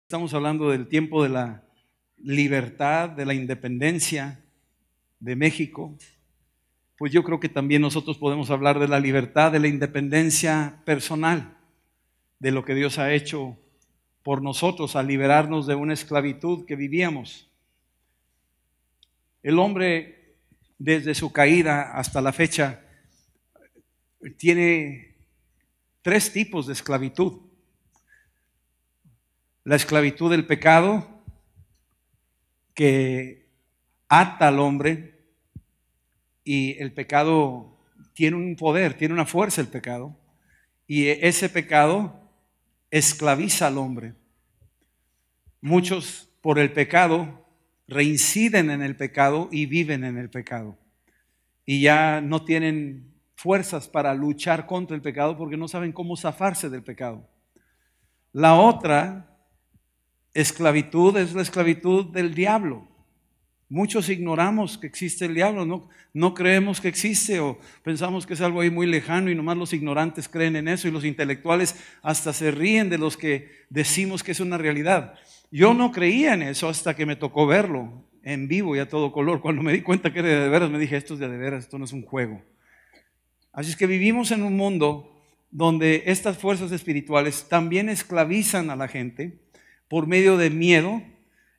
Estamos hablando del tiempo de la libertad, de la independencia de México. Pues yo creo que también nosotros podemos hablar de la libertad, de la independencia personal, de lo que Dios ha hecho por nosotros al liberarnos de una esclavitud que vivíamos. El hombre, desde su caída hasta la fecha, tiene tres tipos de esclavitud. La esclavitud del pecado, que ata al hombre, y el pecado tiene un poder, tiene una fuerza el pecado, y ese pecado esclaviza al hombre. Muchos por el pecado reinciden en el pecado y viven en el pecado, y ya no tienen fuerzas para luchar contra el pecado porque no saben cómo zafarse del pecado. La otra esclavitud es la esclavitud del diablo. Muchos ignoramos que existe el diablo, no creemos que existe, o pensamos que es algo ahí muy lejano y nomás los ignorantes creen en eso, y los intelectuales hasta se ríen de los que decimos que es una realidad. Yo no creía en eso hasta que me tocó verlo en vivo y a todo color. Cuando me di cuenta que era de veras, me dije, esto es de veras, esto no es un juego. Así es que vivimos en un mundo donde estas fuerzas espirituales también esclavizan a la gente por medio de miedo,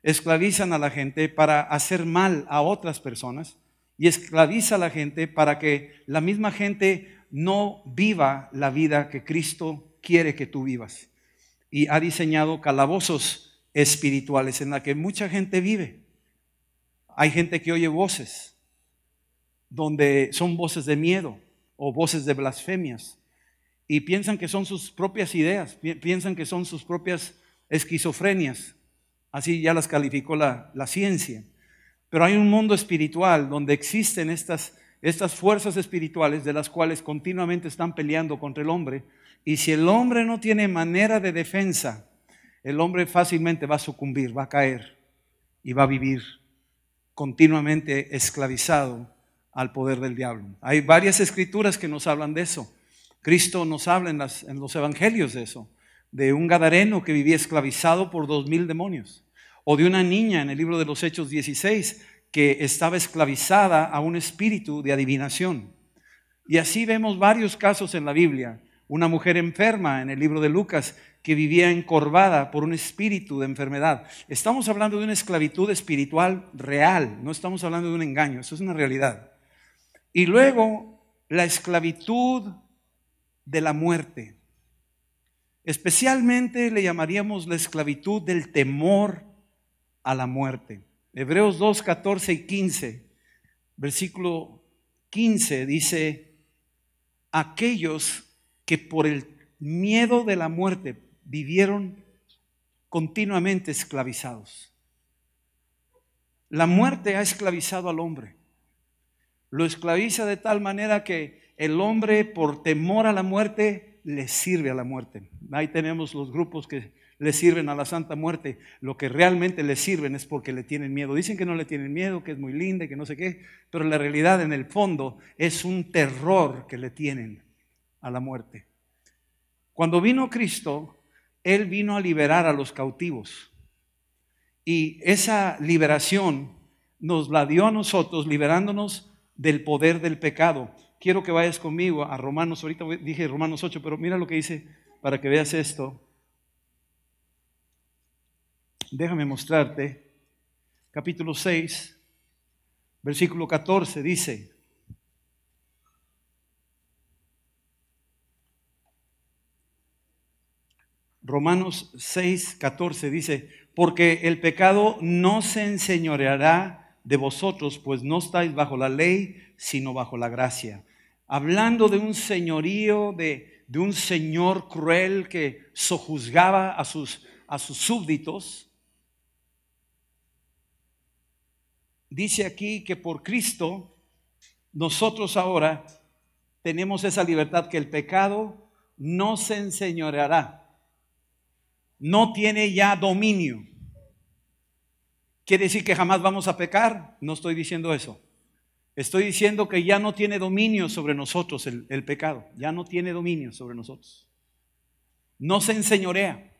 esclavizan a la gente para hacer mal a otras personas, y esclaviza a la gente para que la misma gente no viva la vida que Cristo quiere que tú vivas. Y ha diseñado calabozos espirituales en la que mucha gente vive. Hay gente que oye voces donde son voces de miedo o voces de blasfemias, y piensan que son sus propias ideas, piensan que son sus propias esquizofrenias. Así ya las calificó la ciencia. Pero hay un mundo espiritual donde existen estas fuerzas espirituales, de las cuales continuamente están peleando contra el hombre. Y si el hombre no tiene manera de defensa, el hombre fácilmente va a sucumbir, va a caer y va a vivir continuamente esclavizado al poder del diablo. Hay varias escrituras que nos hablan de eso. Cristo nos habla en los evangelios de eso, de un gadareno que vivía esclavizado por 2000 demonios, o de una niña en el libro de los Hechos 16 que estaba esclavizada a un espíritu de adivinación. Y así vemos varios casos en la Biblia. Una mujer enferma en el libro de Lucas que vivía encorvada por un espíritu de enfermedad. Estamos hablando de una esclavitud espiritual real, no estamos hablando de un engaño, eso es una realidad. Y luego la esclavitud de la muerte. Especialmente le llamaríamos la esclavitud del temor a la muerte. Hebreos 2, 14 y 15, versículo 15 dice: aquellos que por el miedo de la muerte vivieron continuamente esclavizados. La muerte ha esclavizado al hombre. Lo esclaviza de tal manera que el hombre, por temor a la muerte, le sirve a la muerte. Ahí tenemos los grupos que le sirven a la Santa Muerte. Lo que realmente le sirven es porque le tienen miedo. Dicen que no le tienen miedo, que es muy linda, que no sé qué, pero la realidad en el fondo es un terror que le tienen a la muerte. Cuando vino Cristo, Él vino a liberar a los cautivos, y esa liberación nos la dio a nosotros, liberándonos del poder del pecado. Quiero que vayas conmigo a Romanos, ahorita dije Romanos 8, pero mira lo que dice para que veas esto. Déjame mostrarte. Capítulo 6, versículo 14 dice: Romanos 6, 14 dice: porque el pecado no se enseñoreará de vosotros, pues no estáis bajo la ley, sino bajo la gracia. Hablando de un señorío, de un señor cruel que sojuzgaba a sus súbditos. Dice aquí que por Cristo nosotros ahora tenemos esa libertad, que el pecado no se enseñoreará, no tiene ya dominio. ¿Quiere decir que jamás vamos a pecar? No estoy diciendo eso. Estoy diciendo que ya no tiene dominio sobre nosotros el pecado. Ya no tiene dominio sobre nosotros. No se enseñorea.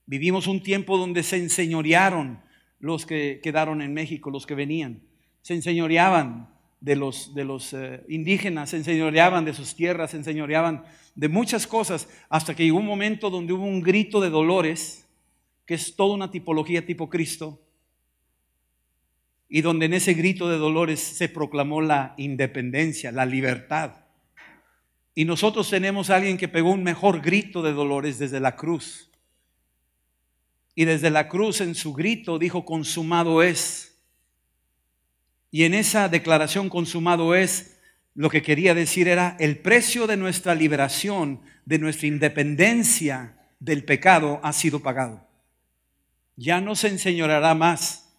Vivimos un tiempo donde se enseñorearon los que quedaron en México, los que venían. Se enseñoreaban de los indígenas, se enseñoreaban de sus tierras, se enseñoreaban de muchas cosas, hasta que llegó un momento donde hubo un grito de dolores, que es toda una tipología tipo Cristo, y donde en ese grito de dolores se proclamó la independencia, la libertad. Y nosotros tenemos a alguien que pegó un mejor grito de dolores desde la cruz. Y desde la cruz en su grito dijo: consumado es. Y en esa declaración consumado es, lo que quería decir era: el precio de nuestra liberación, de nuestra independencia del pecado ha sido pagado. Ya no se enseñoreará más,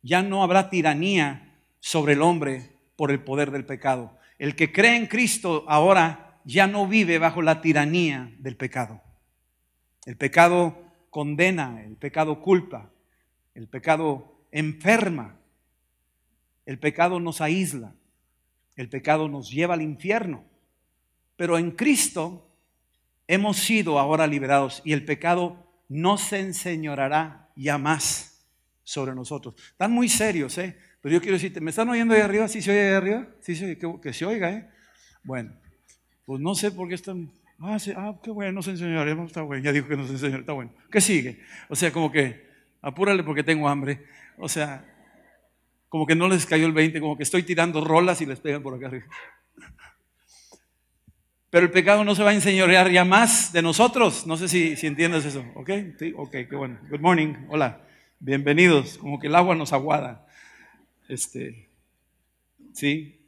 ya no habrá tiranía sobre el hombre por el poder del pecado. El que cree en Cristo ahora ya no vive bajo la tiranía del pecado. El pecado condena, el pecado culpa, el pecado enferma, el pecado nos aísla, el pecado nos lleva al infierno. Pero en Cristo hemos sido ahora liberados y el pecado no se enseñoreará ya más sobre nosotros. Están muy serios, pero yo quiero decirte, ¿me están oyendo ahí arriba? ¿Sí se oye ahí arriba? Sí se oye, que se oiga, Bueno, pues no sé por qué están... qué bueno, nos enseñaremos, está bueno, ya dijo que nos enseñará, está bueno. ¿Qué sigue? O sea, como que, apúrale porque tengo hambre. O sea, como que no les cayó el 20, como que estoy tirando rolas y les pegan por acá arriba. Pero el pecado no se va a enseñorear ya más de nosotros. No sé si entiendes eso, ¿ok? Sí, ok, qué bueno. Good morning, hola, bienvenidos. Como que el agua nos aguada. ¿Sí?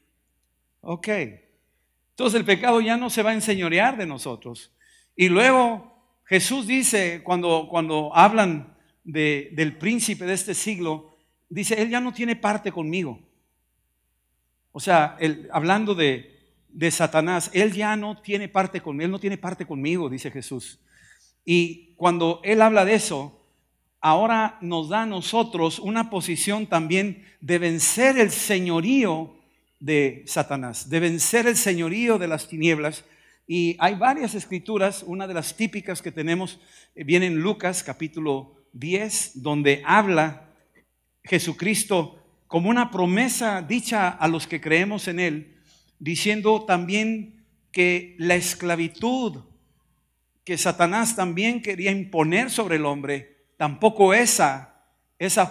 Ok. Entonces el pecado ya no se va a enseñorear de nosotros. Y luego Jesús dice, cuando hablan del príncipe de este siglo, dice: él ya no tiene parte conmigo. O sea, hablando de Satanás, él ya no tiene parte conmigo, él no tiene parte conmigo, dice Jesús. Y cuando él habla de eso, ahora nos da a nosotros una posición también de vencer el señorío de Satanás, de vencer el señorío de las tinieblas. Y hay varias escrituras, una de las típicas que tenemos viene en Lucas capítulo 10, donde habla Jesucristo como una promesa dicha a los que creemos en Él, diciendo también que la esclavitud que Satanás también quería imponer sobre el hombre, tampoco esa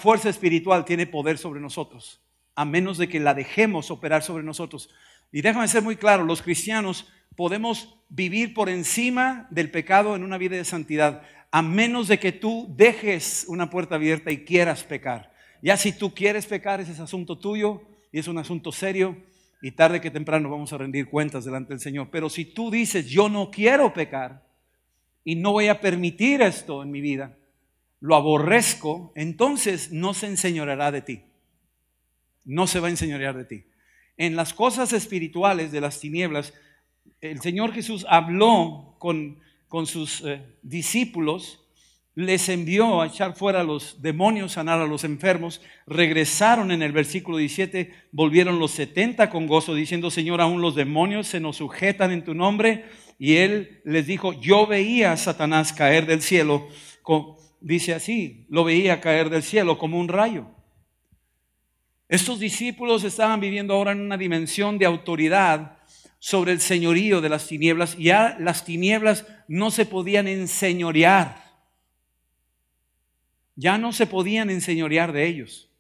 fuerza espiritual tiene poder sobre nosotros, a menos de que la dejemos operar sobre nosotros. Y déjame ser muy claro, los cristianos podemos vivir por encima del pecado en una vida de santidad, a menos de que tú dejes una puerta abierta y quieras pecar. Ya si tú quieres pecar, ese es asunto tuyo y es un asunto serio, y tarde que temprano vamos a rendir cuentas delante del Señor. Pero si tú dices: yo no quiero pecar y no voy a permitir esto en mi vida, lo aborrezco, entonces no se enseñoreará de ti. No se va a enseñorear de ti. En las cosas espirituales de las tinieblas, el Señor Jesús habló con sus discípulos, les envió a echar fuera a los demonios, sanar a los enfermos. Regresaron en el versículo 17, volvieron los 70 con gozo, diciendo: Señor, aún los demonios se nos sujetan en tu nombre. Y Él les dijo: yo veía a Satanás caer del cielo, dice así, lo veía caer del cielo como un rayo. Estos discípulos estaban viviendo ahora en una dimensión de autoridad sobre el señorío de las tinieblas. Ya las tinieblas no se podían enseñorear. Ya no se podían enseñorear de ellos.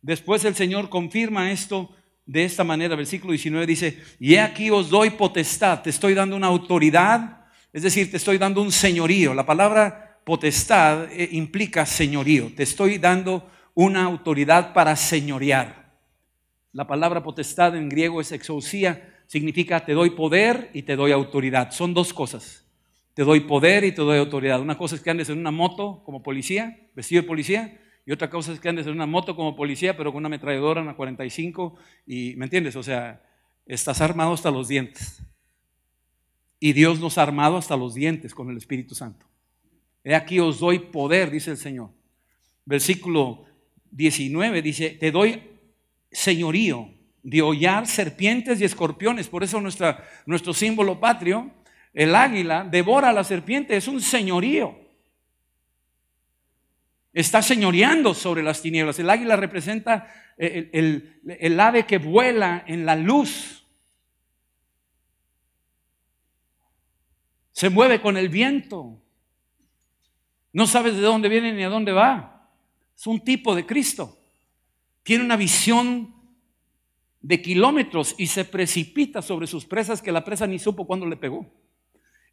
Después el Señor confirma esto de esta manera. Versículo 19 dice: y he aquí os doy potestad. Te estoy dando una autoridad, es decir, te estoy dando un señorío. La palabra potestad implica señorío. Te estoy dando una autoridad para señorear. La palabra potestad en griego es exousia, significa te doy poder y te doy autoridad. Son dos cosas. Te doy poder y te doy autoridad. Una cosa es que andes en una moto como policía, vestido de policía, y otra cosa es que andes en una moto como policía, pero con una ametralladora, una 45, y ¿me entiendes? O sea, estás armado hasta los dientes. Y Dios nos ha armado hasta los dientes con el Espíritu Santo. He aquí os doy poder, dice el Señor. Versículo 19 dice: te doy señorío de hollar serpientes y escorpiones. Por eso nuestro símbolo patrio, el águila, devora a la serpiente, es un señorío. está señoreando sobre las tinieblas. El águila representa el ave que vuela en la luz. Se mueve con el viento. No sabes de dónde viene ni a dónde va. Es un tipo de Cristo. Tiene una visión de kilómetros y se precipita sobre sus presas que la presa ni supo cuándo le pegó.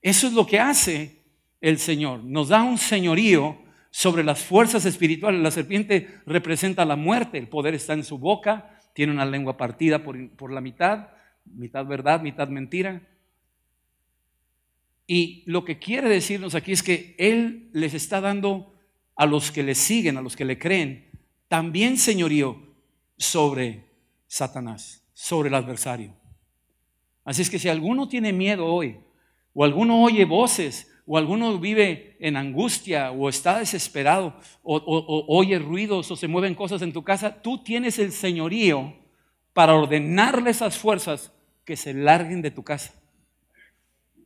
Eso es lo que hace el Señor. Nos da un señorío sobre las fuerzas espirituales. La serpiente representa la muerte. El poder está en su boca. Tiene una lengua partida por la mitad. Mitad verdad, mitad mentira. Y lo que quiere decirnos aquí es que Él les está dando a los que le siguen, a los que le creen, también señorío sobre Satanás, sobre el adversario. Así es que si alguno tiene miedo hoy, o alguno oye voces, o alguno vive en angustia, o está desesperado, o oye ruidos, o se mueven cosas en tu casa, tú tienes el señorío para ordenarle esas fuerzas que se larguen de tu casa.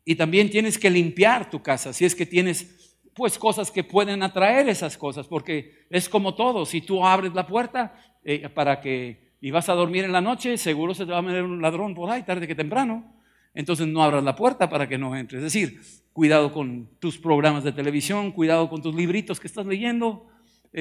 Y también tienes que limpiar tu casa, si es que tienes pues cosas que pueden atraer esas cosas, porque es como todo, si tú abres la puerta y vas a dormir en la noche, seguro se te va a meter un ladrón por ahí tarde que temprano, entonces no abras la puerta para que no entre. Es decir, cuidado con tus programas de televisión, cuidado con tus libritos que estás leyendo,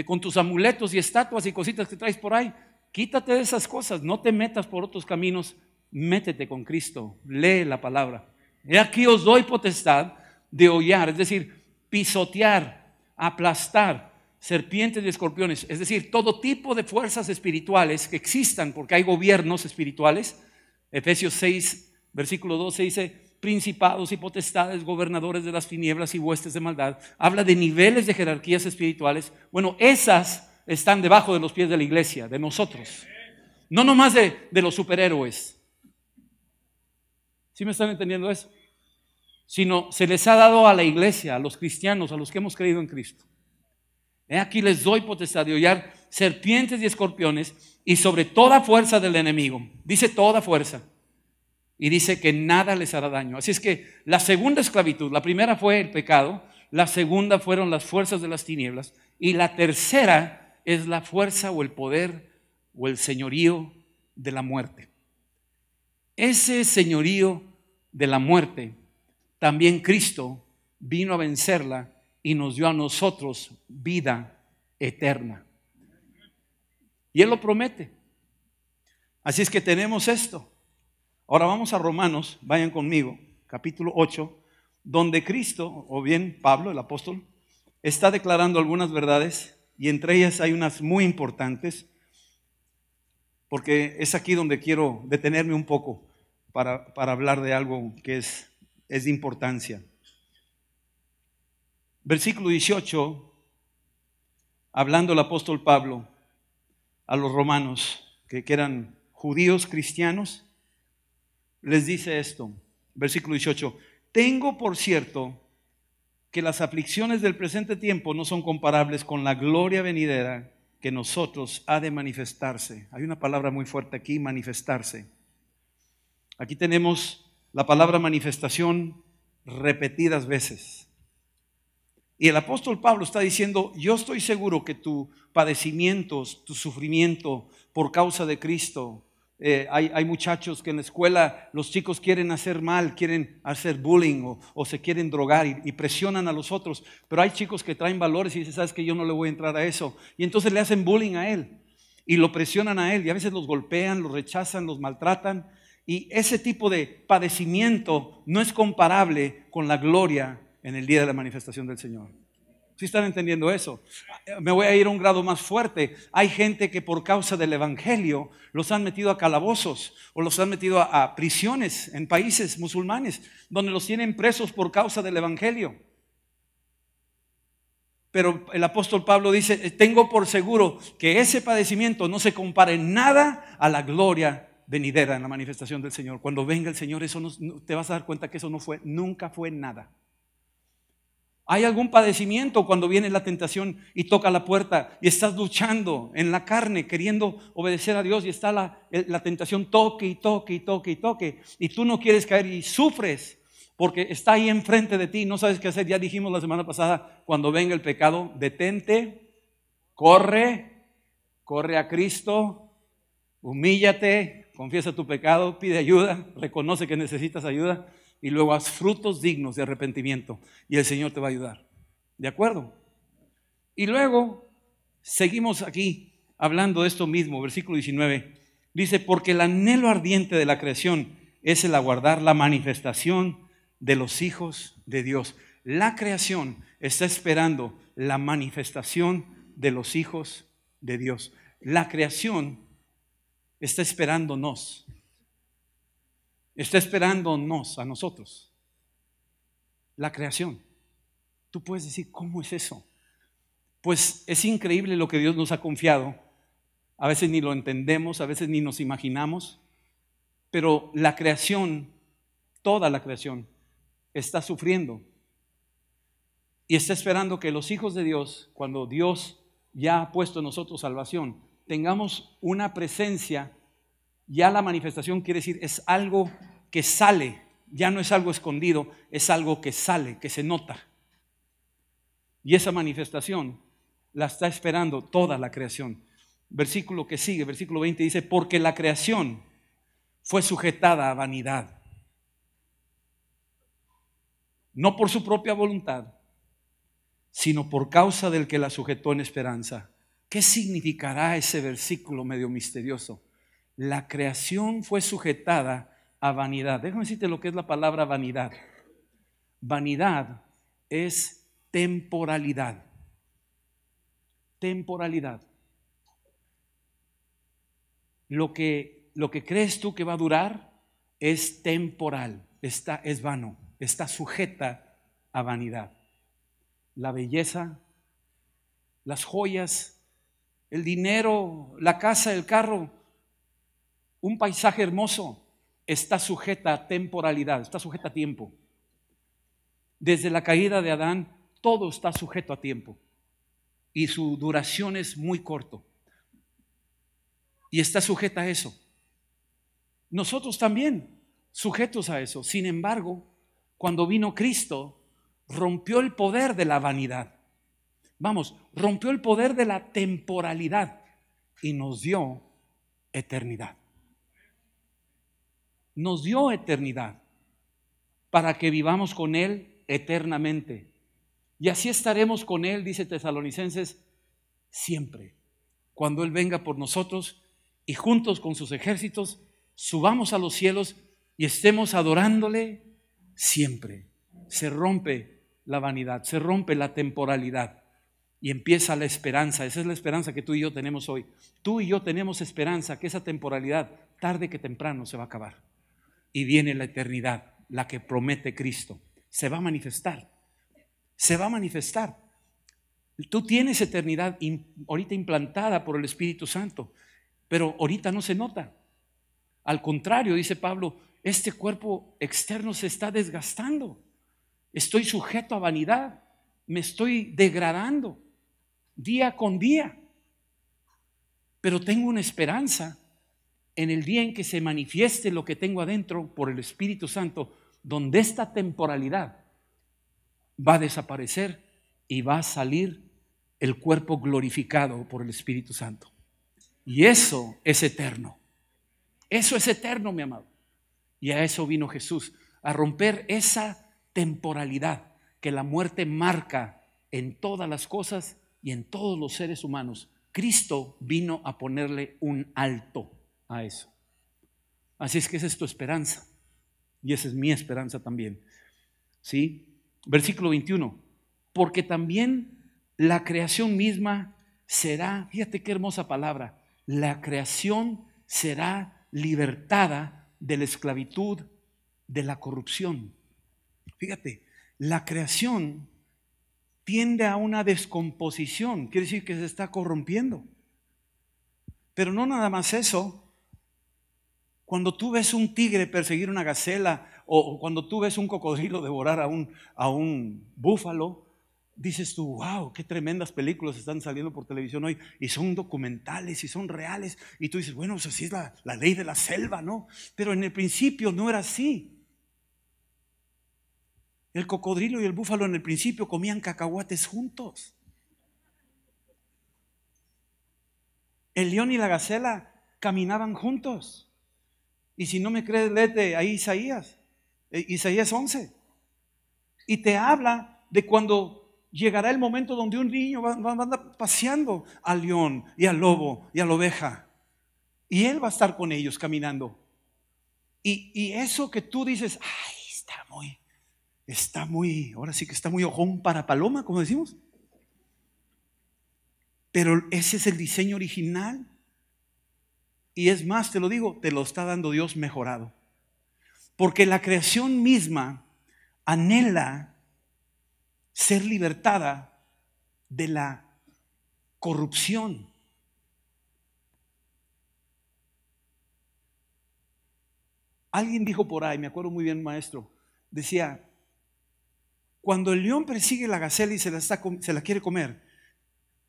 con tus amuletos y estatuas y cositas que traes por ahí. Quítate de esas cosas, no te metas por otros caminos, métete con Cristo, lee la palabra. He aquí os doy potestad de hollar, es decir, pisotear, aplastar serpientes y escorpiones, es decir, todo tipo de fuerzas espirituales que existan, porque hay gobiernos espirituales. Efesios 6, versículo 12 dice, principados y potestades, gobernadores de las tinieblas y huestes de maldad. Habla de niveles de jerarquías espirituales. Bueno, esas están debajo de los pies de la iglesia, de nosotros, no nomás de los superhéroes. ¿Sí me están entendiendo eso? Sino se les ha dado a la iglesia, a los cristianos, a los que hemos creído en Cristo. Aquí les doy potestad de hollar serpientes y escorpiones y sobre toda fuerza del enemigo. Dice toda fuerza. Y dice que nada les hará daño. Así es que la segunda esclavitud, la primera fue el pecado, la segunda fueron las fuerzas de las tinieblas y la tercera es la fuerza o el poder o el señorío de la muerte. Ese señorío de la muerte, también Cristo vino a vencerla y nos dio a nosotros vida eterna. Y Él lo promete. Así es que tenemos esto. Ahora vamos a Romanos, vayan conmigo, capítulo 8, donde Cristo, o bien Pablo, el apóstol, está declarando algunas verdades y entre ellas hay unas muy importantes, porque es aquí donde quiero detenerme un poco para hablar de algo que es de importancia. Versículo 18, hablando el apóstol Pablo a los romanos, que eran judíos cristianos, les dice esto, versículo 18, tengo por cierto que las aflicciones del presente tiempo no son comparables con la gloria venidera que nosotros ha de manifestarse. Hay una palabra muy fuerte aquí, manifestarse. Aquí tenemos la palabra manifestación repetidas veces. Y el apóstol Pablo está diciendo, yo estoy seguro que tu padecimiento, tu sufrimiento por causa de Cristo, hay muchachos que en la escuela los chicos quieren hacer mal, quieren hacer bullying o se quieren drogar y presionan a los otros, pero hay chicos que traen valores y dicen, sabes que yo no le voy a entrar a eso, y entonces le hacen bullying a él y lo presionan a él y a veces los golpean, los rechazan, los maltratan. Y ese tipo de padecimiento no es comparable con la gloria en el día de la manifestación del Señor. ¿Sí están entendiendo eso? Me voy a ir a un grado más fuerte. Hay gente que por causa del evangelio los han metido a calabozos o los han metido a prisiones en países musulmanes donde los tienen presos por causa del evangelio. Pero el apóstol Pablo dice, tengo por seguro que ese padecimiento no se compara en nada a la gloria venidera en la manifestación del Señor. Cuando venga el Señor, eso no, te vas a dar cuenta que eso nunca fue nada. Hay algún padecimiento cuando viene la tentación y toca la puerta y estás luchando en la carne queriendo obedecer a Dios y está la tentación toque y toque y toque y toque y tú no quieres caer y sufres porque está ahí enfrente de ti, no sabes qué hacer. Ya dijimos la semana pasada, cuando venga el pecado, detente, corre a Cristo, humíllate, confiesa tu pecado, pide ayuda, reconoce que necesitas ayuda y luego haz frutos dignos de arrepentimiento y el Señor te va a ayudar. ¿De acuerdo? Y luego seguimos aquí hablando de esto mismo, versículo 19. Dice, porque el anhelo ardiente de la creación es el aguardar la manifestación de los hijos de Dios. La creación está esperando la manifestación de los hijos de Dios. La creación está esperándonos. Está esperándonos a nosotros. La creación. Tú puedes decir, ¿cómo es eso? Pues es increíble lo que Dios nos ha confiado. A veces ni lo entendemos, a veces ni nos imaginamos, pero la creación, toda la creación, está sufriendo y está esperando que los hijos de Dios, cuando Dios ya ha puesto en nosotros salvación, tengamos una presencia. Ya la manifestación quiere decir es algo que sale, ya no es algo escondido, es algo que sale, que se nota. Y esa manifestación la está esperando toda la creación. Versículo que sigue, versículo 20 dice, porque la creación fue sujetada a vanidad, no por su propia voluntad, sino por causa del que la sujetó en esperanza. ¿Qué significará ese versículo medio misterioso? La creación fue sujetada a vanidad. Déjame decirte lo que es la palabra vanidad. Vanidad es temporalidad. Temporalidad. Lo que crees tú que va a durar es temporal, es vano, está sujeta a vanidad. La belleza, las joyas, el dinero, la casa, el carro, un paisaje hermoso, está sujeta a temporalidad, está sujeta a tiempo. Desde la caída de Adán, todo está sujeto a tiempo y su duración es muy corto. Y está sujeta a eso. Nosotros también, sujetos a eso. Sin embargo, cuando vino Cristo, rompió el poder de la vanidad. Vamos, rompió el poder de la temporalidad y nos dio eternidad. Nos dio eternidad para que vivamos con Él eternamente. Y así estaremos con Él, dice Tesalonicenses, siempre. Cuando Él venga por nosotros y juntos con sus ejércitos subamos a los cielos y estemos adorándole siempre. Se rompe la vanidad, se rompe la temporalidad y empieza la esperanza. Esa es la esperanza que tú y yo tenemos hoy. Tú y yo tenemos esperanza que esa temporalidad, tarde que temprano, se va a acabar. Y viene la eternidad, la que promete Cristo. Se va a manifestar. Se va a manifestar. Tú tienes eternidad ahorita implantada por el Espíritu Santo, pero ahorita no se nota. Al contrario, dice Pablo, este cuerpo externo se está desgastando. Estoy sujeto a vanidad. Me estoy degradando día con día. Pero tengo una esperanza en el día en que se manifieste lo que tengo adentro por el Espíritu Santo, donde esta temporalidad va a desaparecer y va a salir el cuerpo glorificado por el Espíritu Santo. Y eso es eterno. Eso es eterno, mi amado. Y a eso vino Jesús, a romper esa temporalidad que la muerte marca en todas las cosas y en todos los seres humanos. Cristo vino a ponerle un alto a eso. Así es que esa es tu esperanza y esa es mi esperanza también. ¿Sí? Versículo 21. Porque también la creación misma será, fíjate qué hermosa palabra, la creación será libertada de la esclavitud, de la corrupción. Fíjate, la creación tiende a una descomposición, quiere decir que se está corrompiendo. Pero no nada más eso. Cuando tú ves un tigre perseguir una gacela o cuando tú ves un cocodrilo devorar a un búfalo, dices tú, wow, qué tremendas películas están saliendo por televisión hoy y son documentales y son reales. Y tú dices, bueno, pues así es la ley de la selva, ¿no? Pero en el principio no era así. El cocodrilo y el búfalo en el principio comían cacahuates juntos. El león y la gacela caminaban juntos. Y si no me crees, léete ahí Isaías 11. Y te habla de cuando llegará el momento donde un niño va a andar paseando al león y al lobo y a la oveja. Y él va a estar con ellos caminando. Y eso que tú dices, ay, está muy, ahora sí que está muy ojón para paloma, como decimos. Pero ese es el diseño original. Y es más, te lo digo, te lo está dando Dios mejorado. Porque la creación misma anhela ser libertada de la corrupción. Alguien dijo por ahí, me acuerdo muy bien, maestro, decía, cuando el león persigue la gacela y se la quiere comer,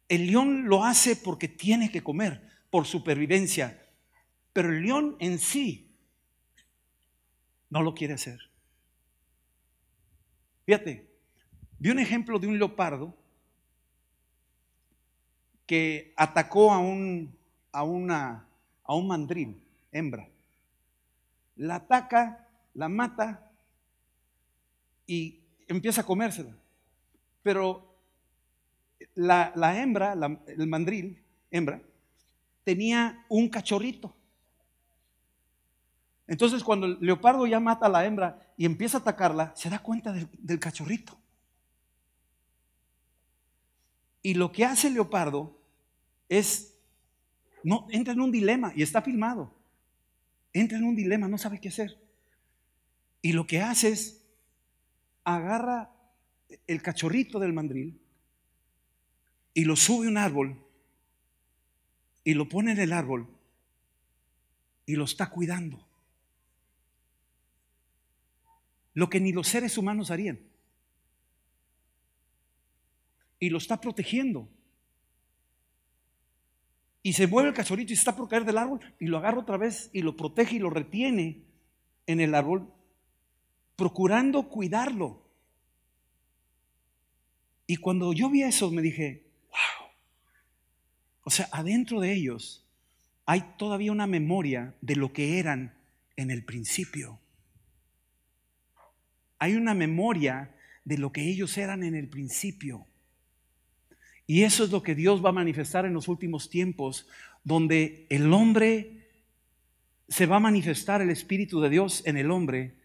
el león lo hace porque tiene que comer, por supervivencia, pero el león en sí no lo quiere hacer. Fíjate, vi un ejemplo de un leopardo que atacó a un mandril, hembra. La ataca, la mata y empieza a comérsela. Pero la hembra, el mandril, hembra, tenía un cachorrito. Entonces cuando el leopardo ya mata a la hembra y empieza a atacarla, se da cuenta del cachorrito. Y lo que hace el leopardo entra en un dilema, y está filmado. Entra en un dilema, no sabe qué hacer. Y lo que hace es agarra el cachorrito del mandril y lo sube a un árbol y lo pone en el árbol y lo está cuidando. Lo que ni los seres humanos harían. Y lo está protegiendo. Y se mueve el cachorrito y está por caer del árbol y lo agarra otra vez y lo protege y lo retiene en el árbol, procurando cuidarlo. Y cuando yo vi eso me dije, wow. O sea, adentro de ellos hay todavía una memoria de lo que eran en el principio. Hay una memoria de lo que ellos eran en el principio. Y eso es lo que Dios va a manifestar en los últimos tiempos, donde el hombre se va a manifestar el Espíritu de Dios en el hombre.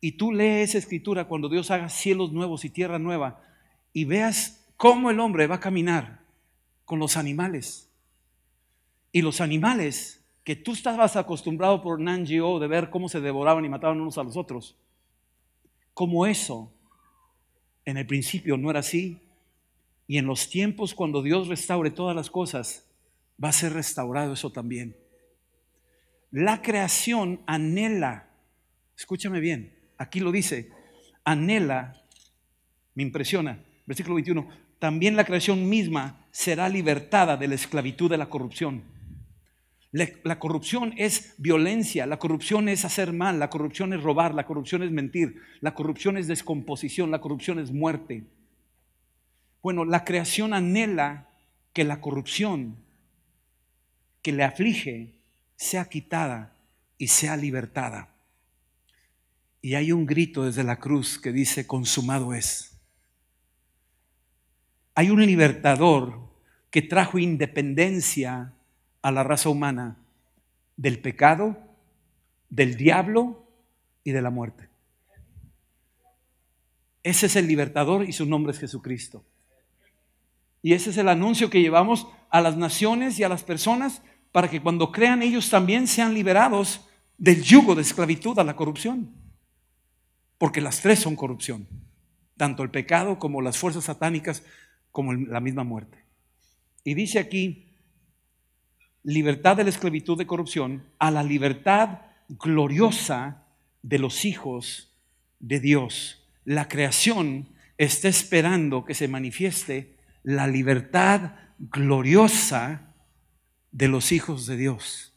Y tú lees esa escritura cuando Dios haga cielos nuevos y tierra nueva y veas cómo el hombre va a caminar con los animales. Y los animales que tú estabas acostumbrado por Nat Geo de ver cómo se devoraban y mataban unos a los otros, como eso en el principio no era así. Y en los tiempos cuando Dios restaure todas las cosas, va a ser restaurado eso también. La creación anhela, escúchame bien, aquí lo dice, anhela, me impresiona, versículo 21, también la creación misma será libertada de la esclavitud de la corrupción. La corrupción es violencia, la corrupción es hacer mal, la corrupción es robar, la corrupción es mentir, la corrupción es descomposición, la corrupción es muerte. Bueno, la creación anhela que la corrupción que le aflige sea quitada y sea libertada. Y hay un grito desde la cruz que dice: consumado es. Hay un libertador que trajo independencia a la raza humana del pecado, del diablo y de la muerte. Ese es el libertador y su nombre es Jesucristo. Y ese es el anuncio que llevamos a las naciones y a las personas para que cuando crean ellos también sean liberados del yugo de esclavitud a la corrupción. Porque las tres son corrupción, tanto el pecado como las fuerzas satánicas como la misma muerte. Y dice aquí, libertad de la esclavitud de corrupción a la libertad gloriosa de los hijos de Dios. La creación está esperando que se manifieste la libertad gloriosa de los hijos de Dios.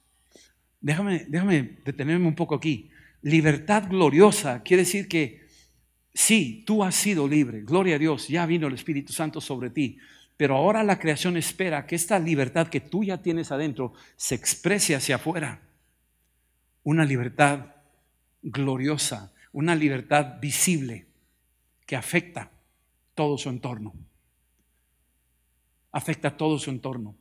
Déjame detenerme un poco aquí. Libertad gloriosa quiere decir que sí, tú has sido libre, gloria a Dios, ya vino el Espíritu Santo sobre ti, Pero ahora la creación espera que esta libertad que tú ya tienes adentro se exprese hacia afuera. Una libertad gloriosa, una libertad visible que afecta todo su entorno. Afecta todo su entorno.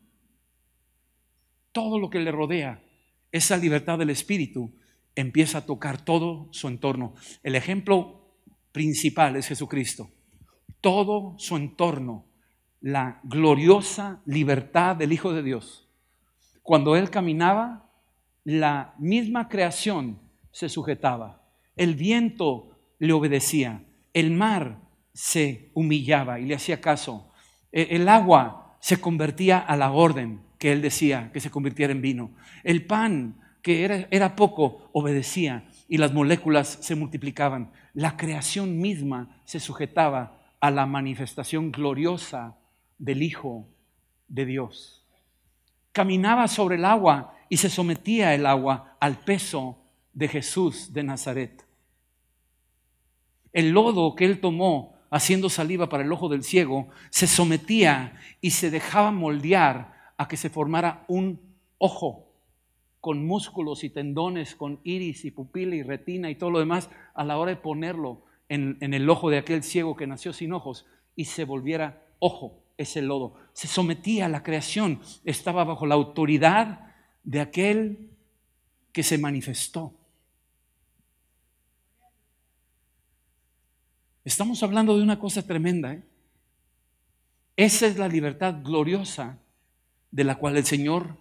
Todo lo que le rodea, esa libertad del Espíritu empieza a tocar todo su entorno. El ejemplo principal es Jesucristo. Todo su entorno, la gloriosa libertad del Hijo de Dios. Cuando Él caminaba, la misma creación se sujetaba. El viento le obedecía. El mar se humillaba y le hacía caso. El agua se convertía a la orden que Él decía que se convirtiera en vino. El pan, que era poco, obedecía y las moléculas se multiplicaban. La creación misma se sujetaba a la manifestación gloriosa del Hijo de Dios. Caminaba sobre el agua y se sometía el agua al peso de Jesús de Nazaret. El lodo que Él tomó haciendo saliva para el ojo del ciego se sometía y se dejaba moldear a que se formara un ojo con músculos y tendones, con iris y pupila y retina y todo lo demás, a la hora de ponerlo en el ojo de aquel ciego que nació sin ojos y se volviera ojo ese lodo. Se sometía a la creación, estaba bajo la autoridad de aquel que se manifestó. Estamos hablando de una cosa tremenda, ¿eh? Esa es la libertad gloriosa de la cual el Señor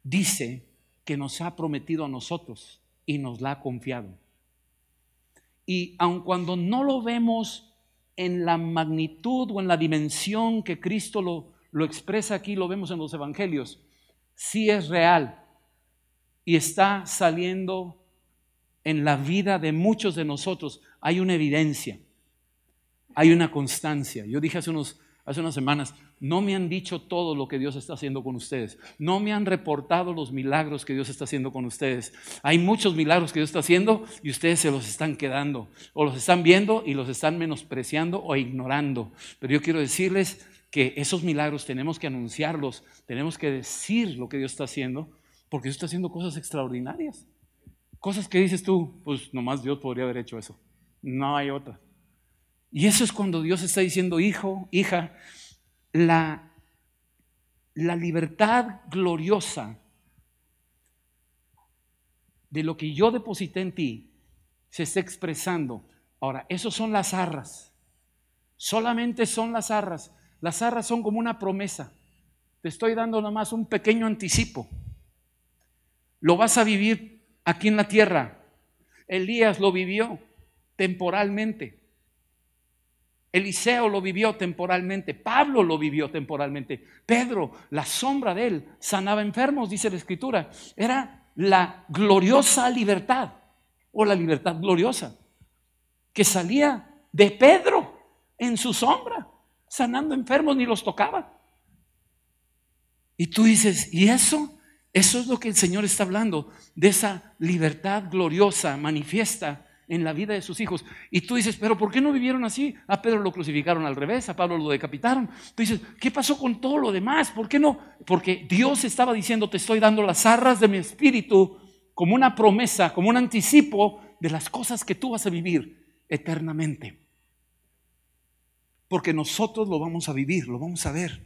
dice que nos ha prometido a nosotros y nos la ha confiado. Y aun cuando no lo vemos en la magnitud o en la dimensión que Cristo lo expresa aquí, lo vemos en los evangelios, sí es real y está saliendo en la vida de muchos de nosotros. Hay una evidencia, hay una constancia. Yo dije hace unas semanas, no me han dicho todo lo que Dios está haciendo con ustedes. No me han reportado los milagros que Dios está haciendo con ustedes. Hay muchos milagros que Dios está haciendo y ustedes se los están quedando. O los están viendo y los están menospreciando o ignorando. Pero yo quiero decirles que esos milagros tenemos que anunciarlos. Tenemos que decir lo que Dios está haciendo, porque Dios está haciendo cosas extraordinarias. Cosas que dices tú, pues nomás Dios podría haber hecho eso. No hay otra. Y eso es cuando Dios está diciendo, hijo, hija, la libertad gloriosa de lo que yo deposité en ti se está expresando. Ahora, esos son las arras. Solamente son las arras. Las arras son como una promesa. Te estoy dando nomás un pequeño anticipo. Lo vas a vivir aquí en la tierra. Elías lo vivió temporalmente. Eliseo lo vivió temporalmente, Pablo lo vivió temporalmente, Pedro, la sombra de él, sanaba enfermos, dice la Escritura. Era la gloriosa libertad, o la libertad gloriosa, que salía de Pedro en su sombra, sanando enfermos, ni los tocaba. Y tú dices, ¿y eso? Eso es lo que el Señor está hablando, de esa libertad gloriosa manifiesta en la vida de sus hijos. Y tú dices, pero ¿por qué no vivieron así? A Pedro lo crucificaron al revés, a Pablo lo decapitaron. Tú dices, ¿qué pasó con todo lo demás? ¿Por qué no? Porque Dios estaba diciendo, te estoy dando las arras de mi espíritu como una promesa, como un anticipo de las cosas que tú vas a vivir eternamente. Porque nosotros lo vamos a vivir, lo vamos a ver.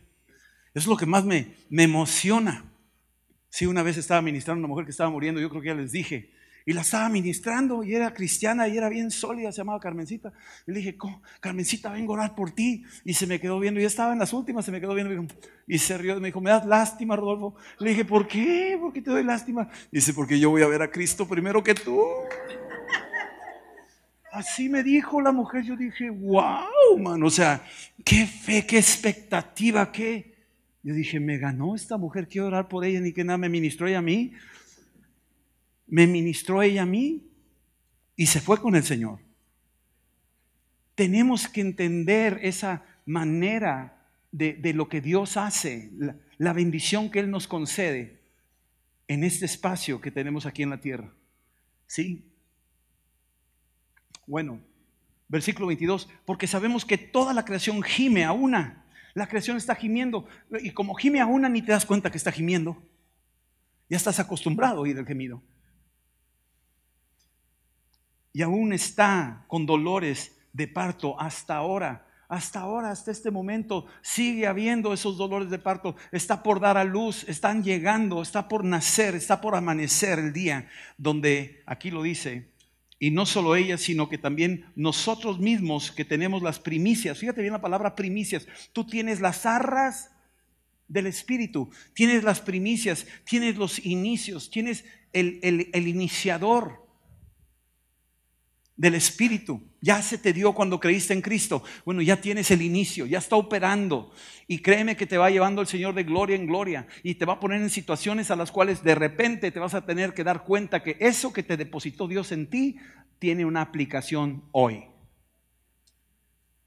Eso es lo que más me emociona. Sí, una vez estaba ministrando a una mujer que estaba muriendo, yo creo que ya les dije, y la estaba ministrando y era cristiana y era bien sólida, se llamaba Carmencita. Y le dije, Carmencita, vengo a orar por ti. Y se me quedó viendo, y estaba en las últimas, se me quedó viendo y se rió. Me dijo, ¿me das lástima, Rodolfo? Le dije, ¿por qué? ¿Por qué te doy lástima? Dice, porque yo voy a ver a Cristo primero que tú. Así me dijo la mujer. Yo dije, wow, man, o sea, qué fe, qué expectativa, qué. Yo dije, me ganó esta mujer, quiero orar por ella, ni que nada, me ministró ella a mí. Me ministró ella a mí y se fue con el Señor. Tenemos que entender esa manera de lo que Dios hace, la bendición que Él nos concede en este espacio que tenemos aquí en la tierra. ¿Sí? Bueno, versículo 22, porque sabemos que toda la creación gime a una. La creación está gimiendo. Y como gime a una, ni te das cuenta que está gimiendo. Ya estás acostumbrado a oír el gemido. Y aún está con dolores de parto hasta ahora. Hasta este momento sigue habiendo esos dolores de parto. Está por dar a luz, están llegando, está por nacer, está por amanecer el día donde, aquí lo dice, y no solo ella, sino que también nosotros mismos que tenemos las primicias. Fíjate bien la palabra primicias. Tú tienes las arras del Espíritu, tienes las primicias, tienes los inicios, tienes el iniciador del Espíritu. Ya se te dio cuando creíste en Cristo. Bueno, ya tienes el inicio, ya está operando. Y créeme que te va llevando el Señor de gloria en gloria. Y te va a poner en situaciones a las cuales de repente te vas a tener que dar cuenta que eso que te depositó Dios en ti tiene una aplicación hoy.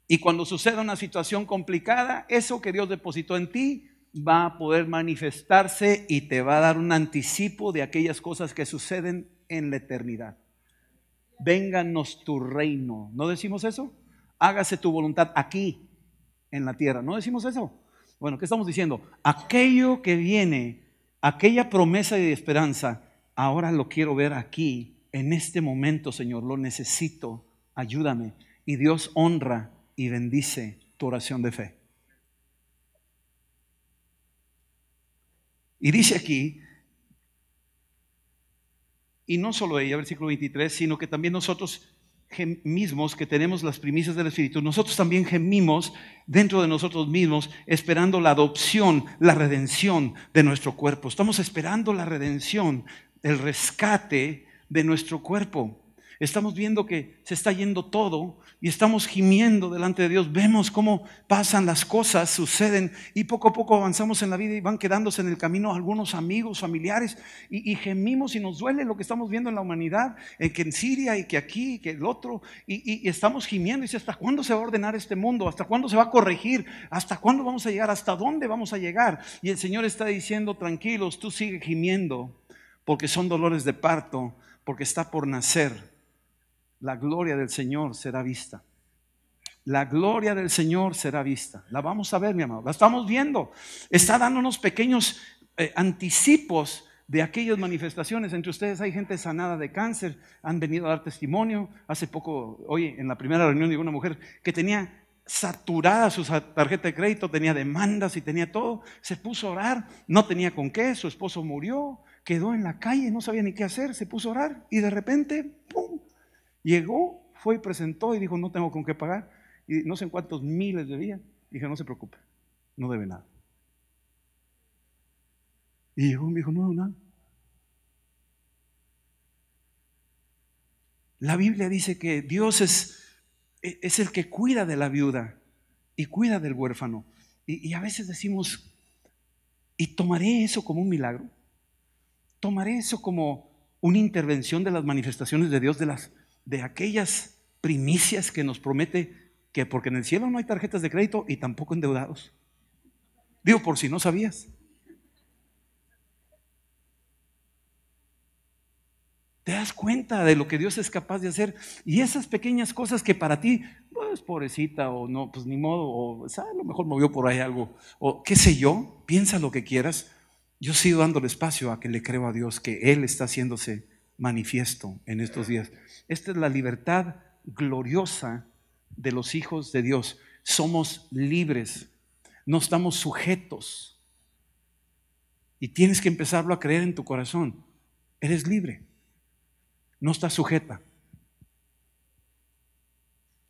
Y cuando suceda una situación complicada, eso que Dios depositó en ti va a poder manifestarse y te va a dar un anticipo de aquellas cosas que suceden en la eternidad. Vénganos tu reino. ¿No decimos eso? Hágase tu voluntad aquí en la tierra. ¿No decimos eso? Bueno, ¿qué estamos diciendo? Aquello que viene, aquella promesa de esperanza, ahora lo quiero ver aquí, en este momento, Señor. Lo necesito. Ayúdame. Y Dios honra y bendice tu oración de fe. Y dice aquí, y no solo ella, versículo 23, sino que también nosotros mismos que tenemos las primicias del Espíritu, nosotros también gemimos dentro de nosotros mismos, esperando la adopción, la redención de nuestro cuerpo. Estamos esperando la redención, el rescate de nuestro cuerpo. Estamos viendo que se está yendo todo y estamos gimiendo delante de Dios. Vemos cómo pasan las cosas, suceden y poco a poco avanzamos en la vida y van quedándose en el camino algunos amigos, familiares y gemimos y nos duele lo que estamos viendo en la humanidad, que en Siria y que aquí y que el otro y estamos gimiendo y dice, ¿hasta cuándo se va a ordenar este mundo? ¿Hasta cuándo se va a corregir? ¿Hasta cuándo vamos a llegar? ¿Hasta dónde vamos a llegar? Y el Señor está diciendo, tranquilos, tú sigue gimiendo porque son dolores de parto, porque está por nacer. La gloria del Señor será vista. La gloria del Señor será vista. La vamos a ver, mi amado. La estamos viendo. Está dándonos pequeños anticipos de aquellas manifestaciones. Entre ustedes hay gente sanada de cáncer. Han venido a dar testimonio. Hace poco, hoy en la primera reunión de una mujer que tenía saturada su tarjeta de crédito, tenía demandas y tenía todo. Se puso a orar. No tenía con qué. Su esposo murió. Quedó en la calle. No sabía ni qué hacer. Se puso a orar y de repente, ¡pum! Llegó, fue y presentó y dijo, no tengo con qué pagar. Y no sé en cuántos miles debía. Dije, no se preocupe, no debe nada. Y llegó y me dijo, no debo nada. La Biblia dice que Dios es el que cuida de la viuda y cuida del huérfano. Y a veces decimos, ¿y tomaré eso como un milagro? ¿Tomaré eso como una intervención de las manifestaciones de Dios, de aquellas primicias que nos promete que porque en el cielo no hay tarjetas de crédito y tampoco endeudados? Digo, por si no sabías. Te das cuenta de lo que Dios es capaz de hacer y esas pequeñas cosas que para ti, pues pobrecita o no, pues ni modo, o a lo mejor movió por ahí algo, o qué sé yo, piensa lo que quieras. Yo sigo dándole espacio a que le creo a Dios que Él está haciéndose manifiesto en estos días. Esta es la libertad gloriosa de los hijos de Dios. Somos libres, no estamos sujetos. Y tienes que empezarlo a creer en tu corazón. Eres libre, no estás sujeta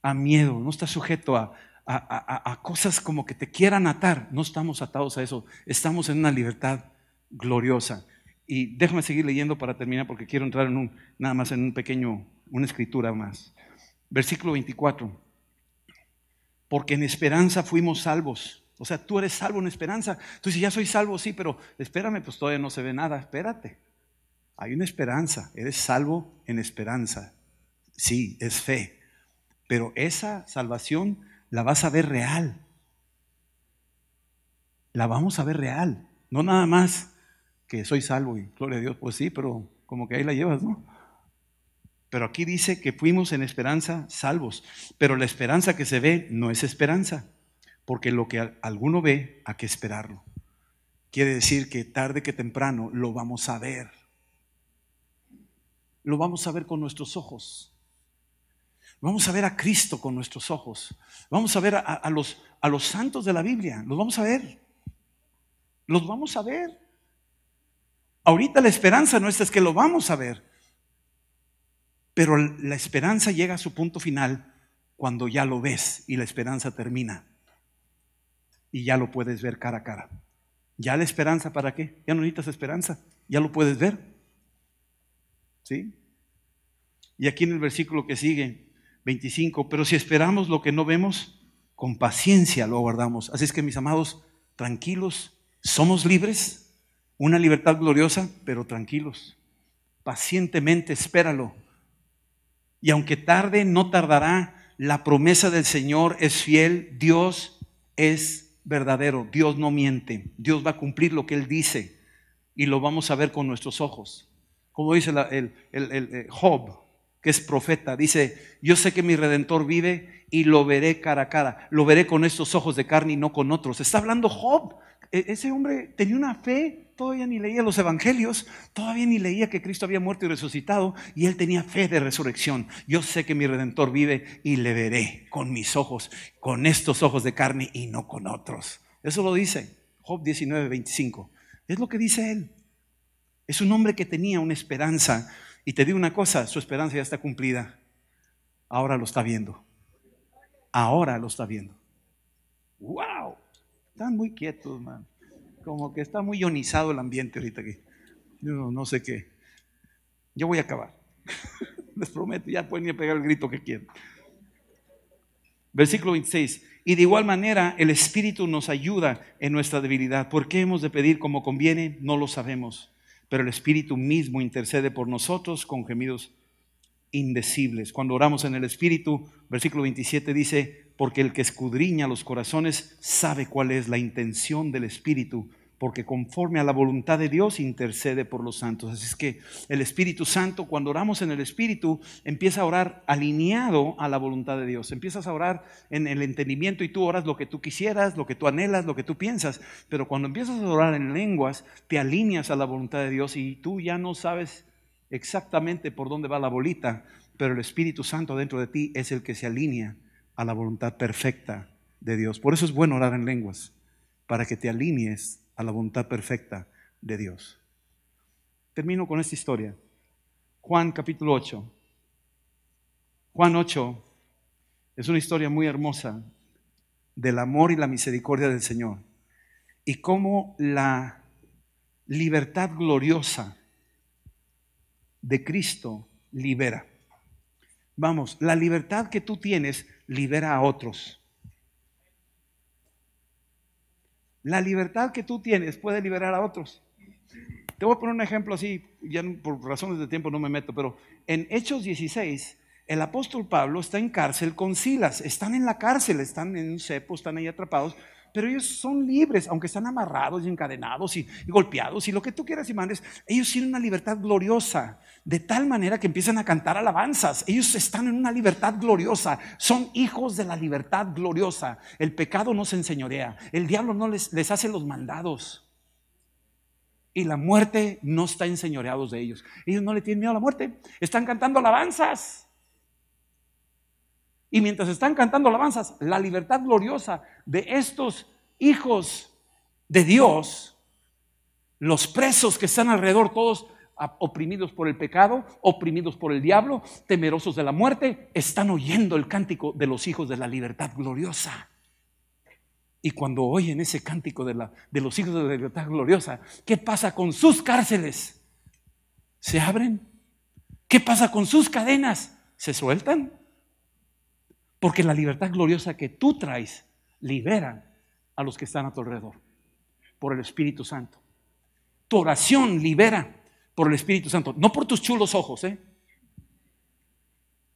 a miedo, no estás sujeto a cosas como que te quieran atar. No estamos atados a eso, estamos en una libertad gloriosa. Y déjame seguir leyendo para terminar porque quiero entrar nada más en una escritura más. Versículo 24. Porque en esperanza fuimos salvos. O sea, tú eres salvo en esperanza. Tú dices, ya soy salvo, sí, pero espérame, pues todavía no se ve nada. Espérate. Hay una esperanza. Eres salvo en esperanza. Sí, es fe. Pero esa salvación la vas a ver real. La vamos a ver real. No nada más que soy salvo y gloria a Dios, pues sí, pero como que ahí la llevas, ¿no? Pero aquí dice que fuimos en esperanza salvos, pero la esperanza que se ve no es esperanza, porque lo que alguno ve, hay que esperarlo. Quiere decir que tarde que temprano lo vamos a ver. Lo vamos a ver con nuestros ojos. Vamos a ver a Cristo con nuestros ojos. Vamos a ver a los santos de la Biblia. Los vamos a ver. Los vamos a ver. Ahorita la esperanza nuestra es que lo vamos a ver. Pero la esperanza llega a su punto final cuando ya lo ves y la esperanza termina. Y ya lo puedes ver cara a cara. ¿Ya la esperanza para qué? Ya no necesitas esperanza. Ya lo puedes ver. ¿Sí? Y aquí en el versículo que sigue, 25, pero si esperamos lo que no vemos, con paciencia lo aguardamos. Así es que, mis amados, tranquilos, somos libres, una libertad gloriosa, pero tranquilos. Pacientemente espéralo. Y aunque tarde, no tardará. La promesa del Señor es fiel. Dios es verdadero. Dios no miente. Dios va a cumplir lo que Él dice y lo vamos a ver con nuestros ojos. Como dice el Job, que es profeta, dice: yo sé que mi Redentor vive y lo veré cara a cara. Lo veré con estos ojos de carne y no con otros. Está hablando Job. Ese hombre tenía una fe, todavía ni leía los evangelios, todavía ni leía que Cristo había muerto y resucitado, y él tenía fe de resurrección. Yo sé que mi Redentor vive y le veré con mis ojos, con estos ojos de carne y no con otros. Eso lo dice Job 19:25. Es lo que dice él. Es un hombre que tenía una esperanza. Y te digo una cosa, su esperanza ya está cumplida. Ahora lo está viendo. Ahora lo está viendo. ¡Wow! Están muy quietos, man. Como que está muy ionizado el ambiente ahorita aquí. Yo no sé qué. Yo voy a acabar. Les prometo, ya pueden ir a pegar el grito que quieran. Versículo 26. Y de igual manera el Espíritu nos ayuda en nuestra debilidad. ¿Por qué hemos de pedir como conviene? No lo sabemos. Pero el Espíritu mismo intercede por nosotros con gemidos indecibles. Cuando oramos en el Espíritu, versículo 27 dice: porque el que escudriña los corazones sabe cuál es la intención del Espíritu, porque conforme a la voluntad de Dios intercede por los santos. Así es que el Espíritu Santo, cuando oramos en el Espíritu, empieza a orar alineado a la voluntad de Dios. Empiezas a orar en el entendimiento y tú oras lo que tú quisieras, lo que tú anhelas, lo que tú piensas. Pero cuando empiezas a orar en lenguas, te alineas a la voluntad de Dios y tú ya no sabes exactamente por dónde va la bolita, pero el Espíritu Santo dentro de ti es el que se alinea a la voluntad perfecta de Dios. Por eso es bueno orar en lenguas, para que te alinees a la voluntad perfecta de Dios. Termino con esta historia. Juan capítulo 8. Juan 8 es una historia muy hermosa del amor y la misericordia del Señor, y cómo la libertad gloriosa de Cristo libera. Vamos, la libertad que tú tienes libera a otros. La libertad que tú tienes puede liberar a otros. Te voy a poner un ejemplo así, ya por razones de tiempo no me meto, pero en Hechos 16, el apóstol Pablo está en cárcel con Silas. Están en la cárcel, están en un cepo, están ahí atrapados, pero ellos son libres, aunque están amarrados y encadenados y golpeados y lo que tú quieras y mandes. Ellos tienen una libertad gloriosa, de tal manera que empiezan a cantar alabanzas. Ellos están en una libertad gloriosa, son hijos de la libertad gloriosa. El pecado no se enseñorea, el diablo no les hace los mandados, y la muerte no está enseñoreados de ellos. Ellos no le tienen miedo a la muerte, están cantando alabanzas. Y mientras están cantando alabanzas, la libertad gloriosa de estos hijos de Dios, los presos que están alrededor, todos oprimidos por el pecado, oprimidos por el diablo, temerosos de la muerte, están oyendo el cántico de los hijos de la libertad gloriosa. Y cuando oyen ese cántico de los hijos de la libertad gloriosa, ¿qué pasa con sus cárceles? ¿Se abren? ¿Qué pasa con sus cadenas? ¿Se sueltan? Porque la libertad gloriosa que tú traes libera a los que están a tu alrededor por el Espíritu Santo. Tu oración libera por el Espíritu Santo, no por tus chulos ojos,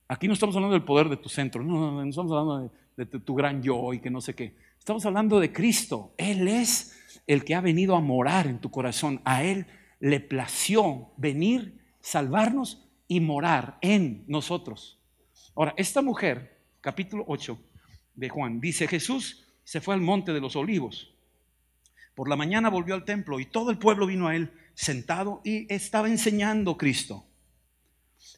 Aquí no estamos hablando del poder de tu centro, no estamos hablando de tu gran yo y que no sé qué. Estamos hablando de Cristo. Él es el que ha venido a morar en tu corazón. A Él le plació venir, salvarnos y morar en nosotros. Ahora, esta mujer, capítulo 8 de Juan, dice: Jesús se fue al monte de los olivos. Por la mañana volvió al templo y todo el pueblo vino a él sentado y estaba enseñando Cristo.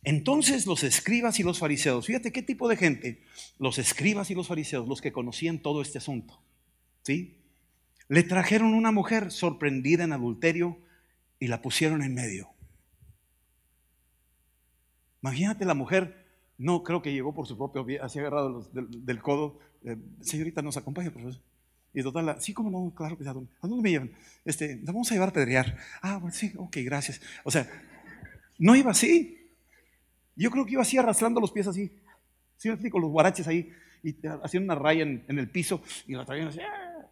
Entonces los escribas y los fariseos, fíjate qué tipo de gente, los escribas y los fariseos, los que conocían todo este asunto, ¿sí? Le trajeron una mujer sorprendida en adulterio y la pusieron en medio. Imagínate la mujer, no creo que llegó por su propio pie, así agarrado del codo, señorita, ¿nos acompaña, profesor? Y total, sí, como no, claro que sí, ¿a dónde me llevan? Nos vamos a llevar a pedrear. Ah, bueno, sí, ok, gracias. O sea, no iba así. Yo creo que iba así arrastrando los pies así. Sí, me explico, los guaraches ahí, y haciendo una raya en el piso, y la traían así. ¡Ah!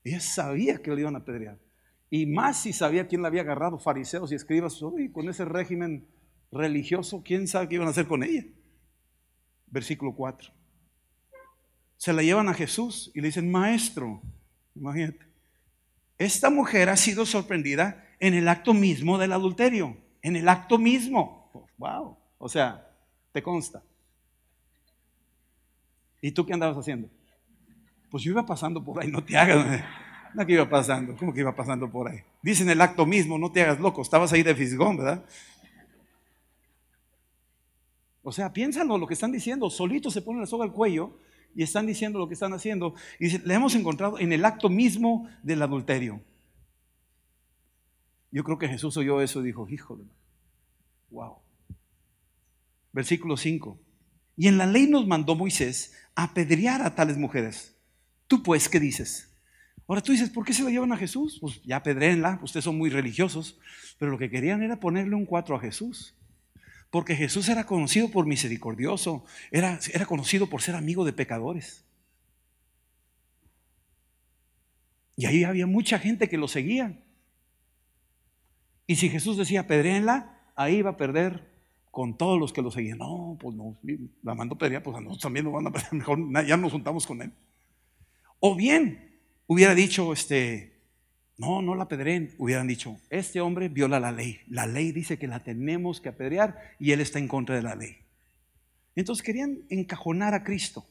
Ella sabía que le iban a apedrear. Y más si sabía quién la había agarrado, fariseos y escribas. Uy, con ese régimen religioso, ¿quién sabe qué iban a hacer con ella? Versículo 4. Se la llevan a Jesús y le dicen, maestro, imagínate, esta mujer ha sido sorprendida en el acto mismo del adulterio. En el acto mismo. Wow. O sea, te consta. ¿Y tú qué andabas haciendo? Pues yo iba pasando por ahí, no te hagas. No, que iba pasando. ¿Cómo que iba pasando por ahí? Dicen el acto mismo, no te hagas loco. Estabas ahí de fisgón, ¿verdad? O sea, piénsalo lo que están diciendo. Solitos se ponen la soga al cuello y están diciendo lo que están haciendo. Y dicen, le hemos encontrado en el acto mismo del adulterio. Yo creo que Jesús oyó eso y dijo, híjole, wow. Versículo 5. Y en la ley nos mandó Moisés a apedrear a tales mujeres. ¿Tú pues qué dices? Ahora tú dices, ¿por qué se la llevan a Jesús? Pues ya apedréenla, ustedes son muy religiosos. Pero lo que querían era ponerle un 4 a Jesús. Porque Jesús era conocido por misericordioso, era conocido por ser amigo de pecadores. Y ahí había mucha gente que lo seguía. Y si Jesús decía, apedréenla, ahí iba a perder con todos los que lo seguían. No, pues no, la mandó apedrear, pues a nosotros también nos van a apedrear, mejor ya nos juntamos con él. O bien, hubiera dicho, no la apedreen. Hubieran dicho, este hombre viola la ley. La ley dice que la tenemos que apedrear y él está en contra de la ley. Entonces querían encajonar a Cristo.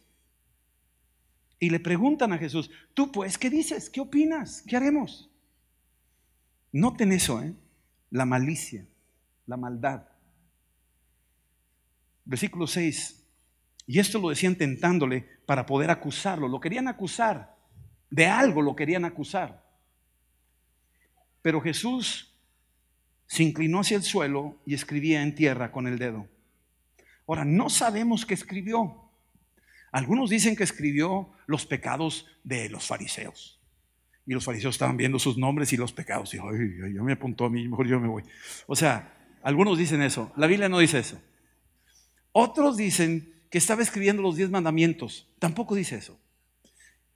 Y le preguntan a Jesús, tú pues, ¿qué dices? ¿Qué opinas? ¿Qué haremos? Noten eso, la malicia, la maldad. Versículo 6. Y esto lo decían tentándole para poder acusarlo. Lo querían acusar. De algo lo querían acusar. Pero Jesús se inclinó hacia el suelo y escribía en tierra con el dedo. Ahora, no sabemos qué escribió. Algunos dicen que escribió los pecados de los fariseos. Y los fariseos estaban viendo sus nombres y los pecados. Y ay, yo me apuntó a mí, mejor yo me voy. O sea, algunos dicen eso. La Biblia no dice eso. Otros dicen que estaba escribiendo los 10 mandamientos. Tampoco dice eso.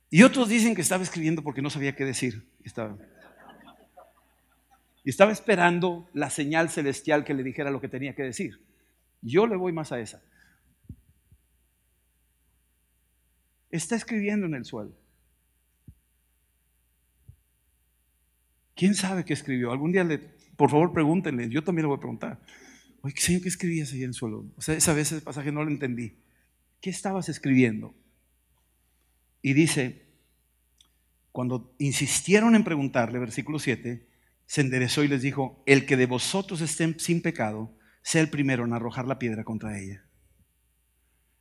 Y otros dicen que estaba escribiendo porque no sabía qué decir. Y estaba esperando la señal celestial que le dijera lo que tenía que decir. Yo le voy más a esa. Está escribiendo en el suelo. ¿Quién sabe qué escribió? Algún día, por favor, pregúntenle. Yo también le voy a preguntar. Oye, Señor, ¿qué escribías ahí en el suelo? O sea, esa vez ese pasaje no lo entendí. ¿Qué estabas escribiendo? Y dice, cuando insistieron en preguntarle, versículo 7, se enderezó y les dijo, el que de vosotros esté sin pecado, sea el primero en arrojar la piedra contra ella.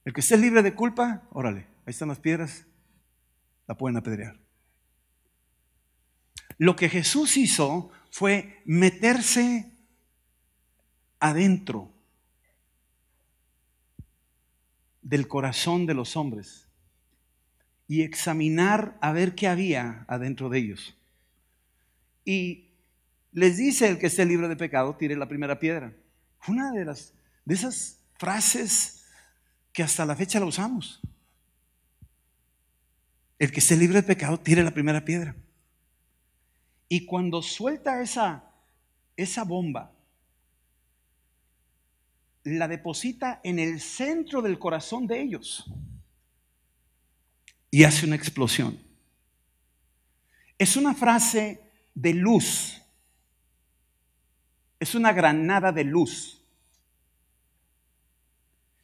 El que esté libre de culpa, órale, ahí están las piedras, la pueden apedrear. Lo que Jesús hizo fue meterse adentro del corazón de los hombres y examinar a ver qué había adentro de ellos. Y les dice, el que esté libre de pecado, tire la primera piedra. Fue una de esas frases que hasta la fecha la usamos. El que esté libre de pecado, tire la primera piedra. Y cuando suelta esa bomba, la deposita en el centro del corazón de ellos y hace una explosión. Es una frase de luz. Es una granada de luz